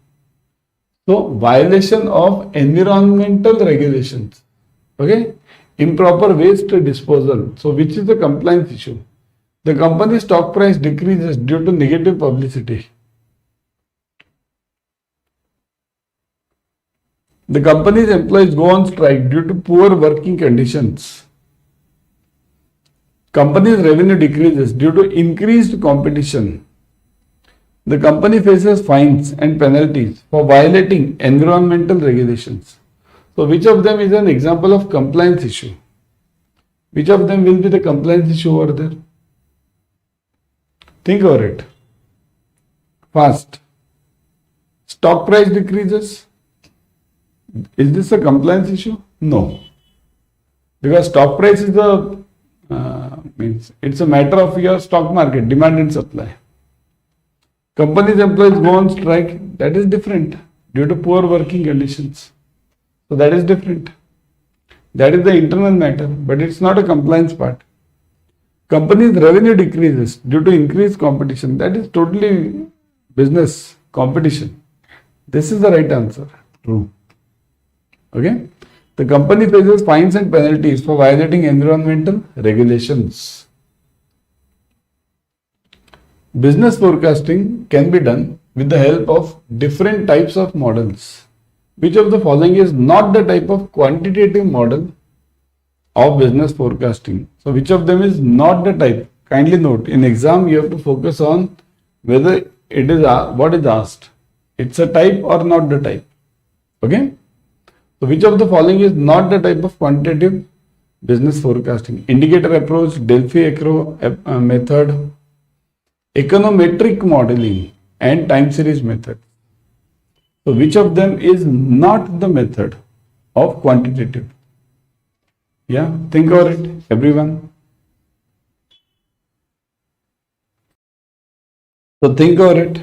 So, violation of environmental regulations. Okay? Improper waste disposal. So, which is the compliance issue? The company's stock price decreases due to negative publicity. The company's employees go on strike due to poor working conditions. Company's revenue decreases due to increased competition. The company faces fines and penalties for violating environmental regulations. So, which of them is an example of compliance issue? Which of them will be the compliance issue over there? Think over it. Fast. Stock price decreases. Is this a compliance issue? No. Because stock price is it's a matter of your stock market, demand and supply. Company's employees go on strike, that is different due to poor working conditions. So that is different. That is the internal matter, but it's not a compliance part. Company's revenue decreases due to increased competition. That is totally business competition. This is the right answer. True. Okay. The company faces fines and penalties for violating environmental regulations. Business forecasting can be done with the help of different types of models. Which of the following is not the type of quantitative model of business forecasting? So which of them is not the type? Kindly note, in exam you have to focus on whether it is what is asked. It's a type or not the type. Okay. So which of the following is not the type of quantitative business forecasting? Indicator approach, Delphi method, econometric modeling, and time series method. So which of them is not the method of quantitative? Yeah, think over it, everyone. So think over it.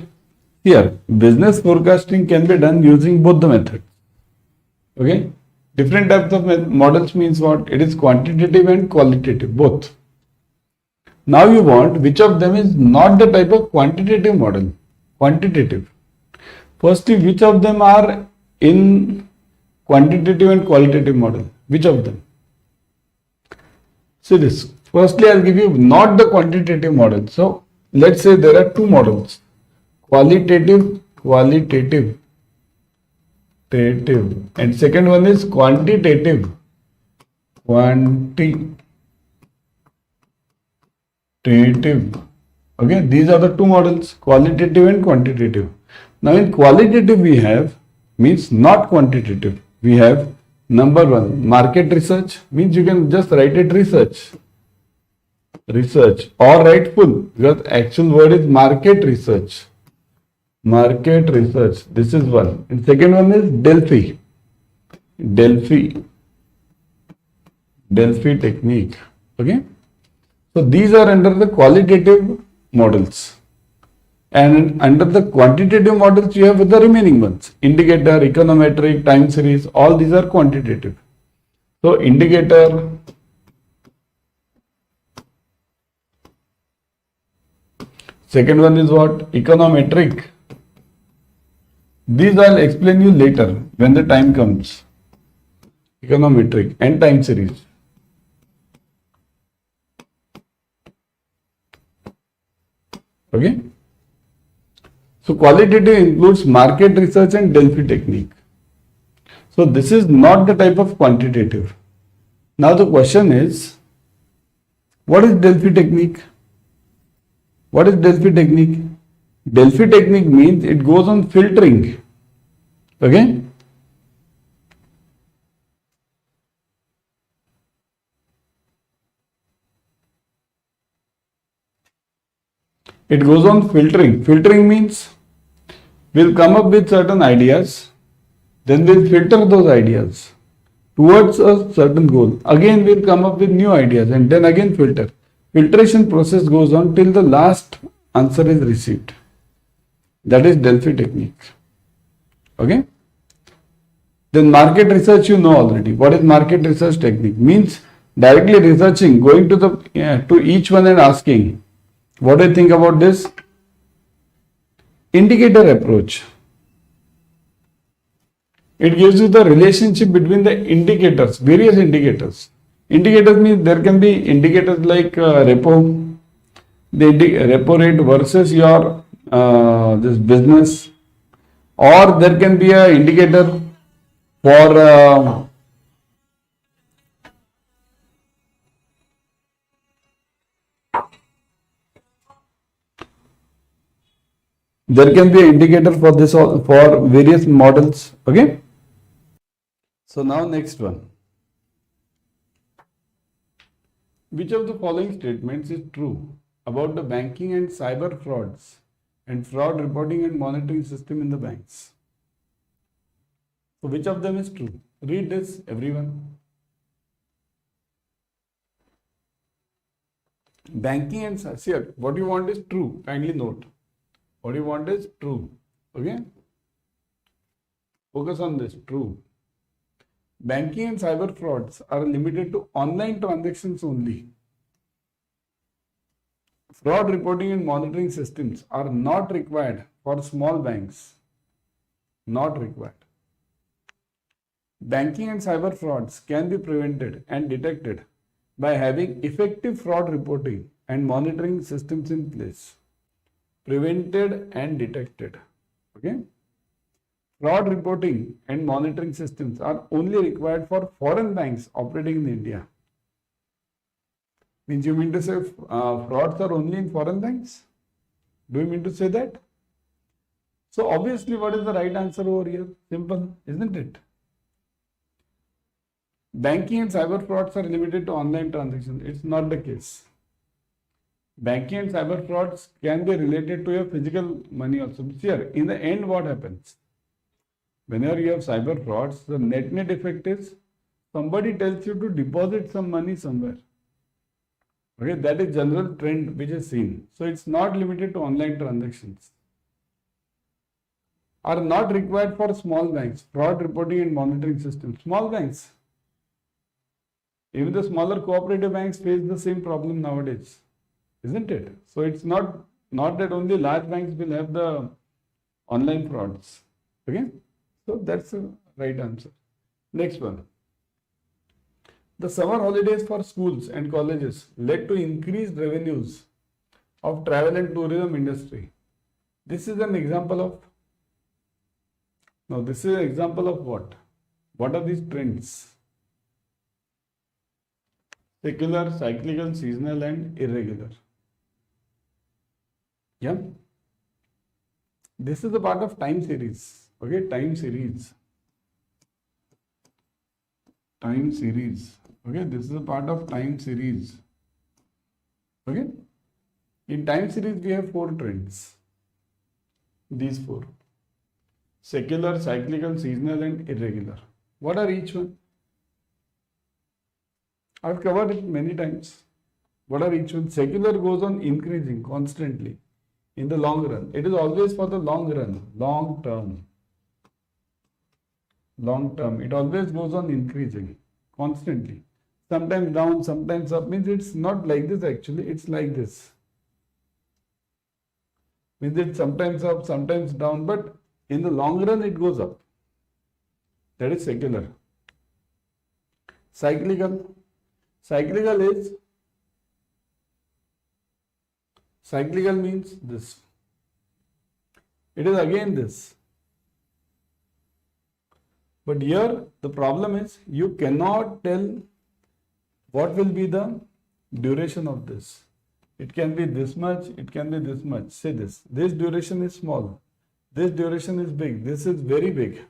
Here, business forecasting can be done using both the methods. Okay. Different types of models means what? It is quantitative and qualitative, both. Now you want which of them is not the type of quantitative model? Quantitative. Firstly, which of them are in quantitative and qualitative model? Which of them? See this. Firstly, I'll give you not the quantitative model. So let's say there are two models. Qualitative, and second one is quantitative, Okay, these are the two models, qualitative and quantitative. Now in qualitative we have, means not quantitative, we have number one, market research, means you can just write it research, or write full, because actual word is market research. This is one. And second one is Delphi technique. Okay. So these are under the qualitative models. And under the quantitative models, you have the remaining ones. Indicator, econometric, time series, all these are quantitative. So indicator, second one is what? Econometric. These I'll explain you later when the time comes. Econometric and time series. Okay. So qualitative includes market research and Delphi technique. So this is not the type of quantitative. Now the question is, what is Delphi technique? What is Delphi technique? Delphi technique means it goes on filtering. Okay. It goes on filtering. Filtering means we'll come up with certain ideas, then we'll filter those ideas towards a certain goal. Again, we'll come up with new ideas and then again filter. Filtration process goes on till the last answer is received. That is Delphi technique. Okay. Then market research you know already. What is market research technique? Means directly researching, going to the to each one and asking, what do you think about this? Indicator approach. It gives you the relationship between the indicators, various indicators. Indicators means there can be indicators like repo, the repo rate versus your this business, or there can be an indicator for there can be an indicator for this for various models. Okay. So now next one. Which of the following statements is true about the banking and cyber frauds and fraud reporting and monitoring system in the banks? So which of them is true? Read this, everyone. Banking and see, what you want is true. Kindly note. What you want is true. Okay. Focus on this. True. Banking and cyber frauds are limited to online transactions only. Fraud reporting and monitoring systems are not required for small banks. Not required. Banking and cyber frauds can be prevented and detected by having effective fraud reporting and monitoring systems in place. Prevented and detected. Okay. Fraud reporting and monitoring systems are only required for foreign banks operating in India. Means you mean to say frauds are only in foreign banks? Do you mean to say that? So obviously, what is the right answer over here? Simple, isn't it? Banking and cyber frauds are limited to online transactions. It's not the case. Banking and cyber frauds can be related to your physical money also. Here, in the end, what happens? Whenever you have cyber frauds, the net effect is somebody tells you to deposit some money somewhere. Okay, that is general trend which is seen. So it's not limited to online transactions. Are not required for small banks, fraud reporting and monitoring system. Small banks, even the smaller cooperative banks face the same problem nowadays, isn't it? So it's not that only large banks will have the online frauds. Okay, so that's the right answer. Next one. The summer holidays for schools and colleges led to increased revenues of travel and tourism industry. This is an example of, now this is an example of what? What are these trends? Secular, cyclical, seasonal and irregular. Yeah. This is a part of time series. Okay, time series. Time series. Okay, this is a part of time series. Okay. In time series, we have 4 trends. These 4. Secular, cyclical, seasonal and irregular. What are each one? I've covered it many times. What are each one? Secular goes on increasing constantly in the long run. It is always for the long run, long term. Long term. It always goes on increasing constantly. Sometimes down, sometimes up. Means it's not like this actually. It's like this. Means it's sometimes up, sometimes down. But in the long run, it goes up. That is secular. Cyclical. Cyclical means this. It is again this. But here the problem is you cannot tell what will be the duration of this. It can be this much, it can be this much. Say this. This duration is small. This duration is big. This is very big.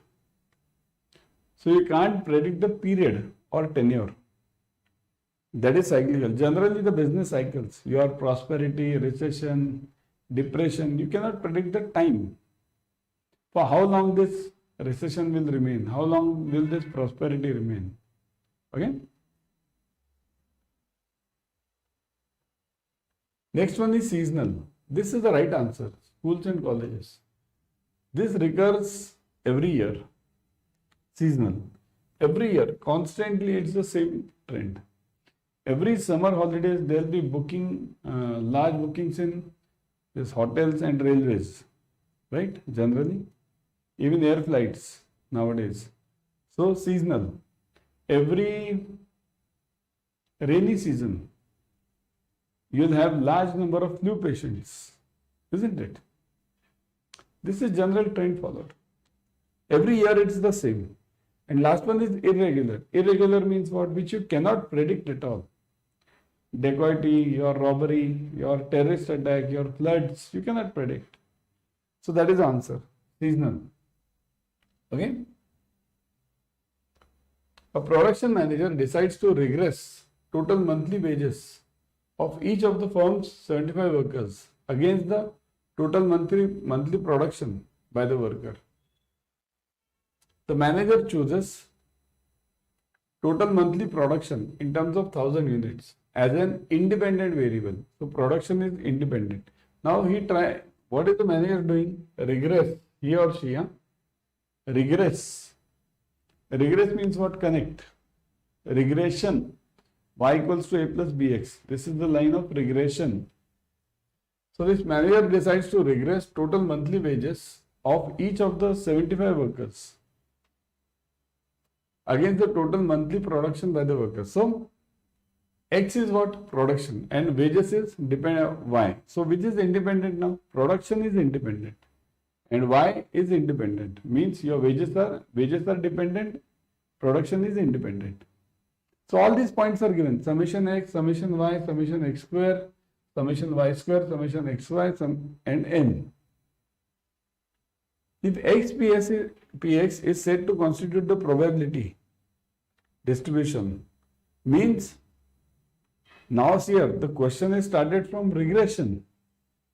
So you can't predict the period or tenure. That is cyclical. Generally, the business cycles, your prosperity, recession, depression, you cannot predict the time. For how long this recession will remain? How long will this prosperity remain? Okay. Next one is seasonal. This is the right answer. Schools and colleges. This recurs every year. Seasonal. Every year, constantly, it's the same trend. Every summer holidays, there will be booking, large bookings in this hotels and railways, right? Generally, even air flights nowadays. So seasonal. Every rainy season, you will have large number of flu patients, isn't it? This is general trend followed. Every year it's the same. And last one is irregular. Irregular means what? Which you cannot predict at all. Dacoity, your robbery, your terrorist attack, your floods, you cannot predict. So that is the answer. Seasonal. Okay. A production manager decides to regress total monthly wages of each of the firm's 75 workers against the total monthly production by the worker. The manager chooses total monthly production in terms of 1000 units as an independent variable. So production is independent. Now what is the manager doing? Regress, he or she, regress. Regress means what? Connect. Regression. Y equals to A plus BX. This is the line of regression. So this manager decides to regress total monthly wages of each of the 75 workers against the total monthly production by the workers. So X is what? Production, and wages is dependent Y. So which is independent now? Production is independent and Y is independent. Means your wages are dependent, production is independent. So all these points are given. Summation X, summation Y, summation X square, summation y square, summation xy, and n. If px is said to constitute the probability distribution, means now here the question is started from regression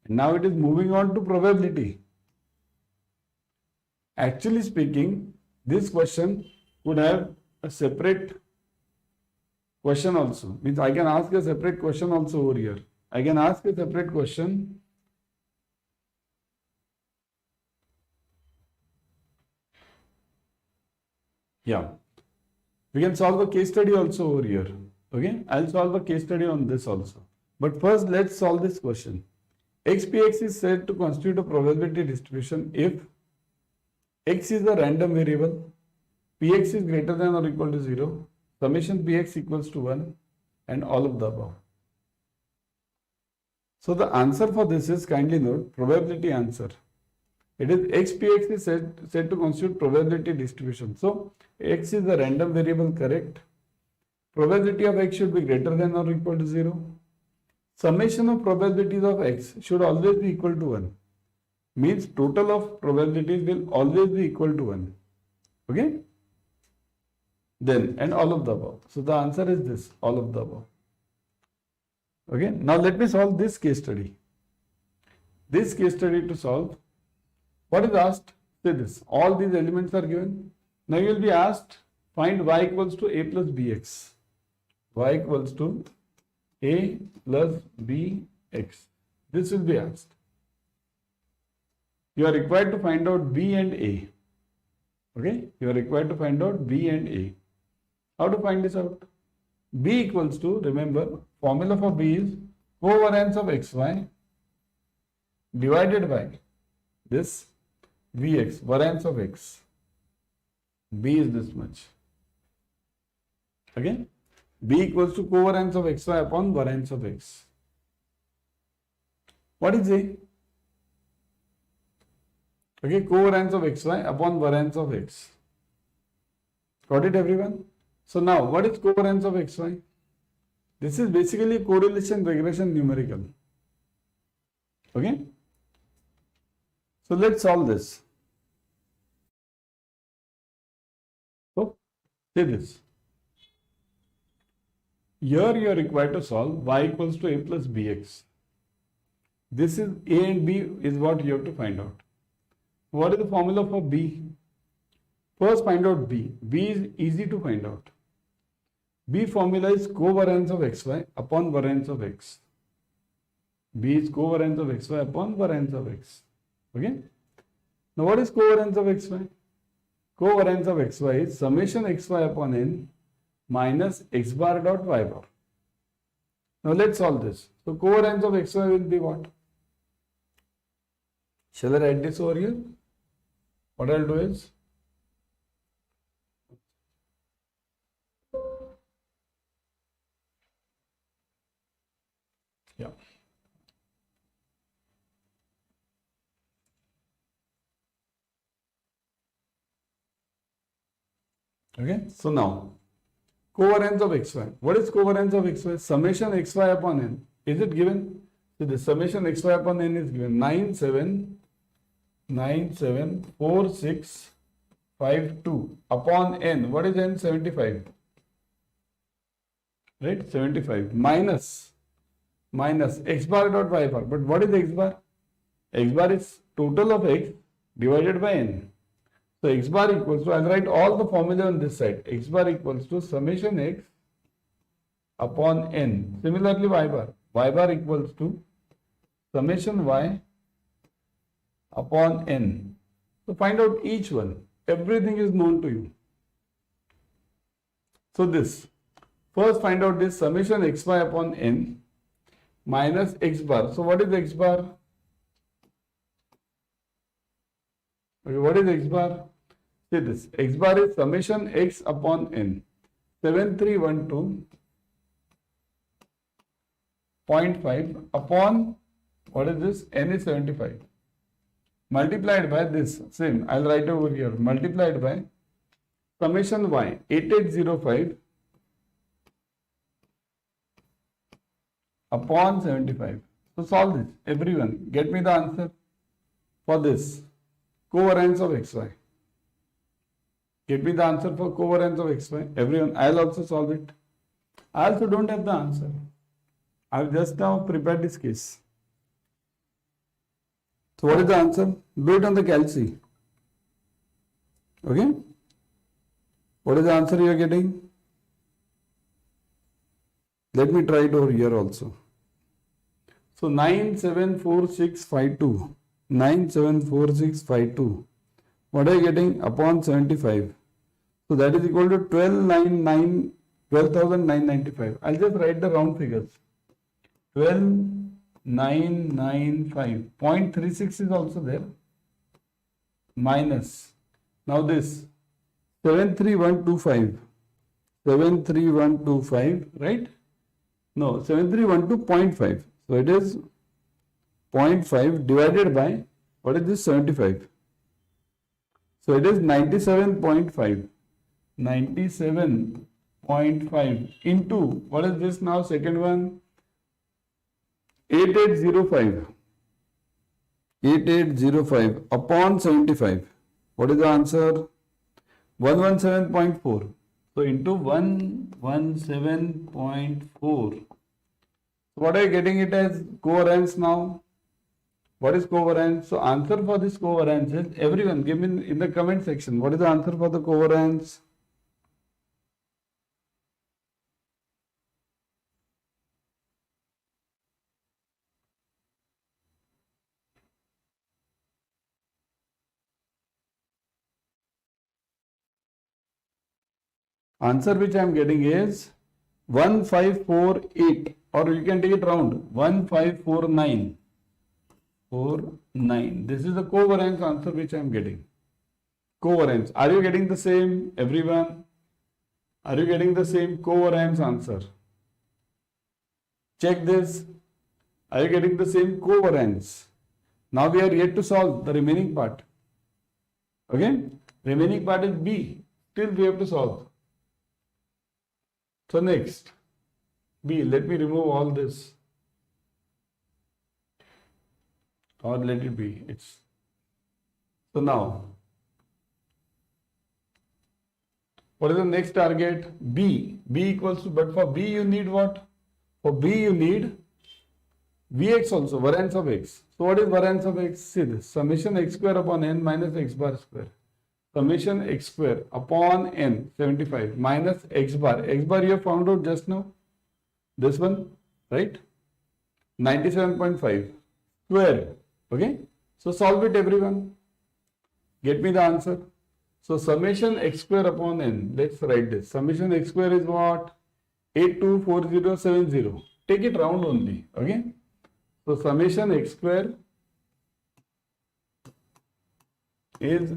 and now it is moving on to probability. Actually speaking, this question would have a separate question also. Means I can ask a separate question also over here. I can ask a separate question. Yeah. We can solve a case study also over here. Okay. I'll solve a case study on this also. But first, let's solve this question. XPX is said to constitute a probability distribution if X is a random variable, Px is greater than or equal to 0, summation Px equals to 1, and all of the above. So the answer for this is, kindly note, probability answer. It is XPX is said to constitute probability distribution. So X is a random variable, correct. Probability of X should be greater than or equal to 0. Summation of probabilities of X should always be equal to 1. Means total of probabilities will always be equal to 1. Okay. Then, and all of the above. So the answer is this, all of the above. Okay. Now let me solve this case study. This case study to solve, what is asked? Say this, all these elements are given. Now you will be asked, find y equals to a plus bx. Y equals to a plus bx. This will be asked. You are required to find out b and a. Okay, you are required to find out b and a. How to find this out? B equals to, remember, formula for b is covariance of xy divided by this vx, variance of x. B is this much. Okay, b equals to covariance of xy upon variance of x. What is a? Okay, covariance of xy upon variance of x. Got it, everyone? So now, what is covariance of xy? This is basically correlation, regression, numerical. Okay? So let's solve this. So, say this. Here you are required to solve y equals to a plus bx. This is a and b is what you have to find out. What is the formula for b? First find out b. B is easy to find out. B formula is covariance of xy upon variance of x. B is covariance of xy upon variance of x. Okay? Now what is covariance of xy? Covariance of xy is summation xy upon n minus x bar dot y bar. Now let's solve this. So covariance of xy will be what? Shall I write this over here? What I'll do is, yeah. Okay, so now covariance of xy. What is covariance of xy? Summation xy upon n. Is it given? So the summation xy upon n is given 974652 upon n. What is n? 75. Right? 75 minus x bar dot y bar. But what is x bar? X bar is total of x divided by n. So x bar equals to, I'll write all the formula on this side. X bar equals to summation x upon n. Similarly y bar. Y bar equals to summation y upon n. So find out each one. Everything is known to you. So this. First find out this summation xy upon n minus x bar. So what is x bar? Okay, what is x bar? See this. X bar is summation x upon n. 7312.5 upon, what is this? N is 75. Multiplied by this. Same. I'll write over here. Multiplied by summation y. 8805 upon 75. So solve this. Everyone, get me the answer for this. Covariance of xy. Get me the answer for covariance of xy. Everyone, I'll also solve it. I also don't have the answer. I've just now prepared this case. So what is the answer? Do it on the calci. Okay? What is the answer you are getting? Let me try it over here also. So 974652. 974652. What are you getting? Upon 75. So that is equal to 12,995. I'll just write the round figures. 12,995. 0.36 is also there. Minus. Now this 73125. 73125, right? No, 7312.5. So it is 0.5 divided by, what is this? 75. So it is 97.5. 97.5 into, what is this now? Second one, 8805. 8805 upon 75. What is the answer? 117.4. So into 117.4. What are you getting it as covariance now? What is covariance? So answer for this covariance is, everyone give me in the comment section. What is the answer for the covariance? Answer which I am getting is 1548, or you can take it round, 1549. 49. This is the covariance answer which I am getting. Covariance. Are you getting the same, everyone? Are you getting the same covariance answer? Check this. Are you getting the same covariance? Now we are yet to solve the remaining part. Okay? Remaining part is B. Still we have to solve. So next, B. Let me remove all this. Or let it be. It's so now. What is the next target? B. B equals to, but for B you need what? For B you need Vx also, variance of x. So what is variance of x? See this. Summation x square upon n minus x bar square. Summation x square upon n, 75, minus x bar. X bar you have found out just now. This one, right? 97.5 square. Okay? So solve it, everyone. Get me the answer. So summation x square upon n. Let's write this. Summation x square is what? 824070. Take it round only. Okay? So summation x square is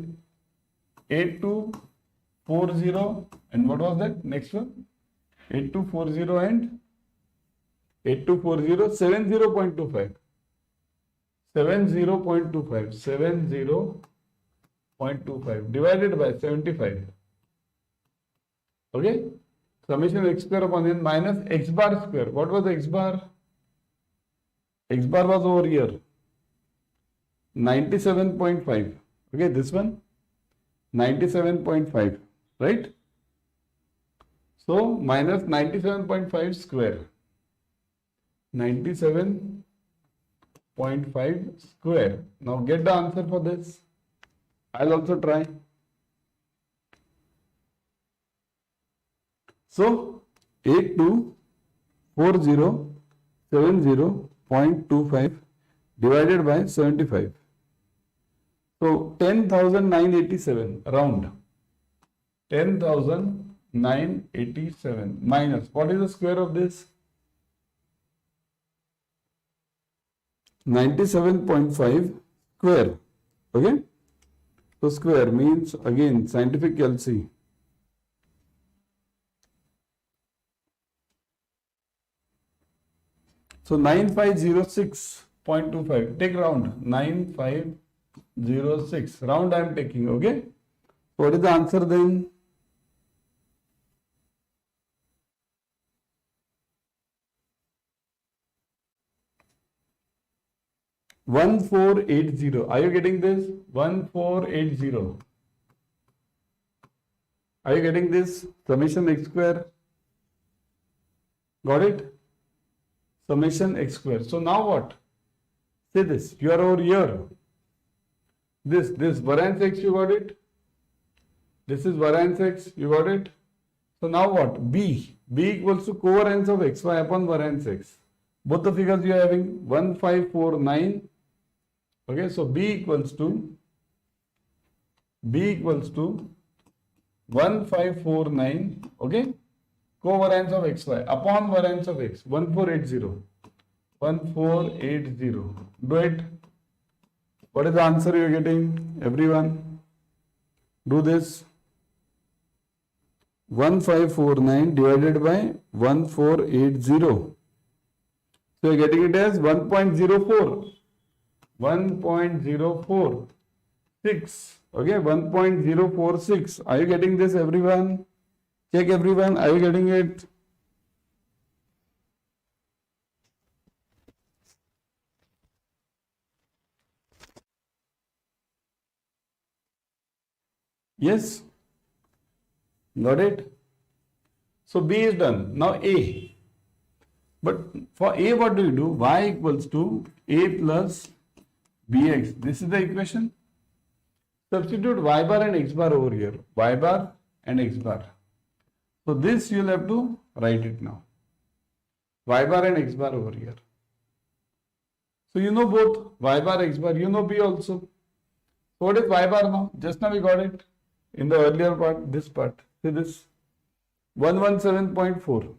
8240, and what was that next one? 8240 and 8240, 70.25. 70.25. 70.25 divided by 75. Okay? Summation x square upon n minus x bar square. What was x bar? X bar was over here. 97.5. Okay, this one. 97.5. Right? So, minus 97.5 square. 97.5 square. Now, get the answer for this. I'll also try. So, 824070.25 divided by 75. So, 10,987 round. 10,987 minus, what is the square of this? 97.5 square. Okay? So, square means, again, scientific calci. So 9506.25. Take round. 9506. Round I am taking. Okay. So what is the answer then? 1480. Are you getting this? 1480. Are you getting this? Summation x square. Got it? Summation x square. So now what? Say this. You are over here. This variance x, you got it? This is variance x, you got it? So now what? B equals to covariance of xy upon variance x. Both the figures you are having 1549. Okay, so B equals to 1549. Okay, covariance of xy upon variance of x 1480. 1480. Do it. What is the answer you are getting? Everyone, do this. 1549 divided by 1480. So you are getting it as 1.04. 1.046. Okay, 1.046. Are you getting this, everyone? Check, everyone. Are you getting it? Yes. Got it? So B is done. Now A. But for A, what do you do? Y equals to A plus Bx. This is the equation. Substitute y bar and x bar over here. Y bar and x bar. So this you will have to write it now. Y bar and x bar over here. So you know both y bar, x bar. You know B also. So what is y bar now? Just now we got it in the earlier part, this part. See this 117.4.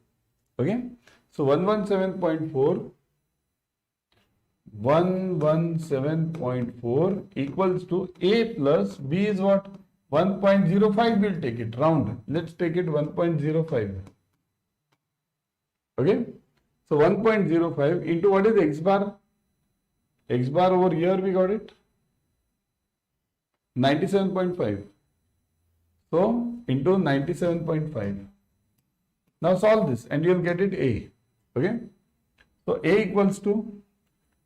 Okay, so 117.4 equals to A plus B is what? 1.05. We'll take it round. Let's take it 1.05. Okay, so 1.05 into what is x bar? X bar over here we got it 97.5. So into 97.5. Now solve this and you will get it A. Okay. So A equals to,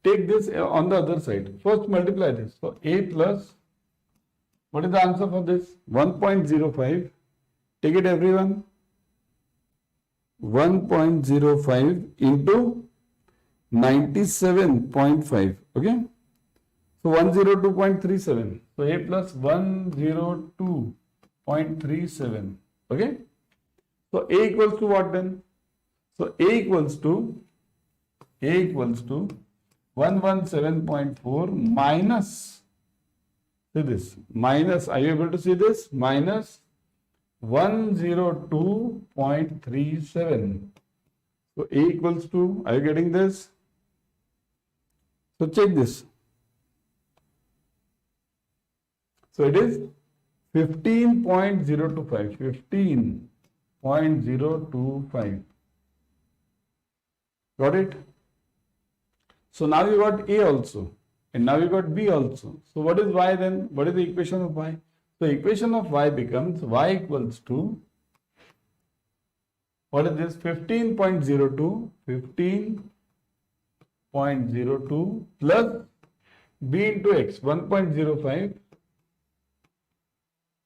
take this on the other side. First multiply this. So A plus, what is the answer for this? 1.05. Take it, everyone. 1.05 into 97.5. Okay. So 102.37. So A plus 102.37. Okay. So A equals to what then? So A equals to 117.4 minus, see this, minus, are you able to see this? Minus 102.37. So A equals to, are you getting this? So check this. So it is 15.025. 15.025. Got it? So now you got A also. And now you got B also. So what is Y then? What is the equation of Y? So equation of Y becomes Y equals to, what is this? 15.02. 15.02 plus B into X. 1.05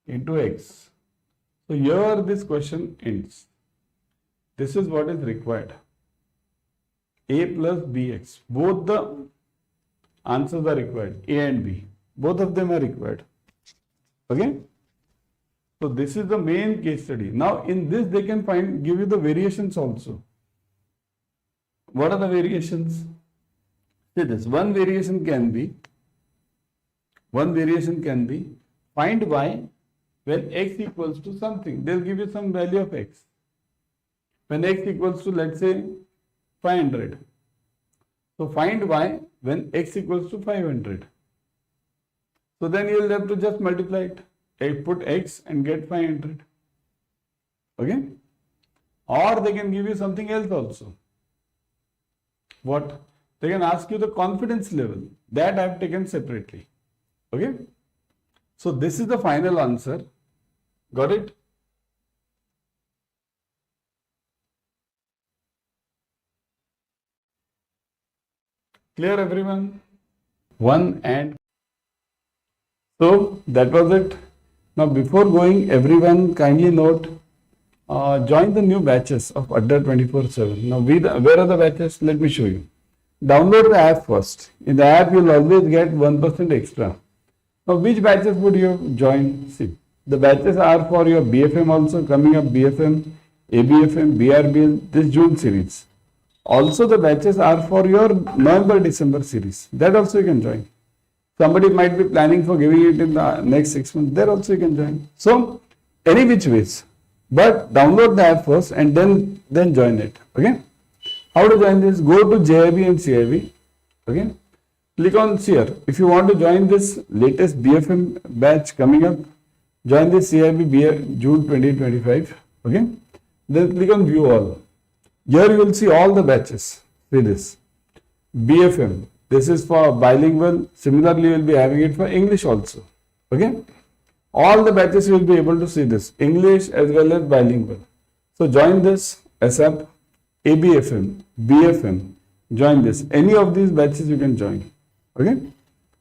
into X. So here this question ends. This is what is required. A plus Bx. Both the answers are required. A and B. Both of them are required. Okay. So this is the main case study. Now in this they can give you the variations also. What are the variations? See this. One variation can be find Y when x equals to something. They'll give you some value of x. When x equals to, let's say, 500. So find Y when x equals to 500. So then you will have to just multiply it. Put x and get 500. Okay? Or they can give you something else also. What? They can ask you the confidence level. That I have taken separately. Okay? So this is the final answer. Got it? Clear, everyone? 1 and so that was it. Now before going, everyone kindly note, join the new batches of Adda 24/7. Now where are the batches? Let me show you. Download the app first. In the app you'll always get 1% extra. Now which batches would you join? See, the batches are for your BFM also coming up, BFM, ABFM, BRBL, this June series. Also the batches are for your November-December series. That also you can join. Somebody might be planning for giving it in the next 6 months. There also you can join. So any which ways, but download the app first and then join it. Okay. How to join this? Go to JAIIB and CAIIB. Okay. Click on here. If you want to join this latest BFM batch coming up, join this CAIIB June 2025. Okay. Then click on view all. Here you will see all the batches. See this. BFM. This is for bilingual. Similarly, you will be having it for English also. Okay. All the batches you will be able to see this. English as well as bilingual. So join this ASAP, ABFM, BFM. Join this. Any of these batches you can join. Okay.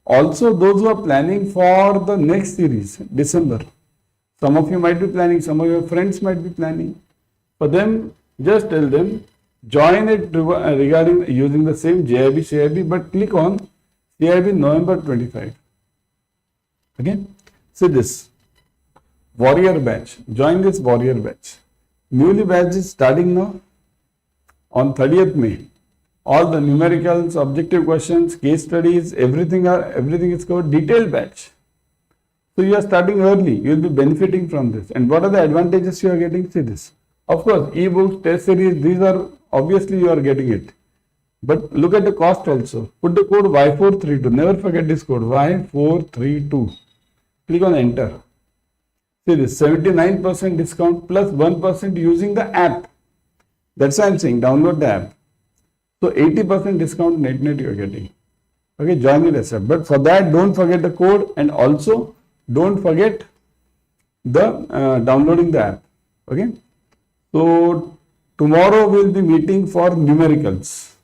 Also, those who are planning for the next series, December. Some of you might be planning. Some of your friends might be planning. For them, just tell them, join it regarding using the same JAIIB CAIIB, but click on CAIIB November 25. Okay. See this warrior batch. Join this warrior batch. Newly batch is starting now on 30th May. All the numericals, objective questions, case studies, everything is covered. Detailed batch. So you are starting early. You will be benefiting from this. And what are the advantages you are getting? See this. Of course, ebooks, test series, these are obviously you are getting it. But look at the cost also. Put the code Y432. Never forget this code Y432. Click on enter. See this 79% discount plus 1% using the app. That's why I'm saying download the app. So 80% discount net you are getting. Okay, join it as well. But for that, don't forget the code and also don't forget the downloading the app. Okay. So tomorrow we'll be meeting for numericals.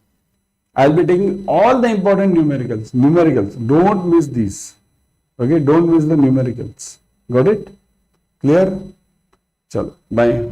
I'll be taking all the important numericals. Don't miss these. Okay, don't miss the numericals. Got it? Clear? Chalo, bye.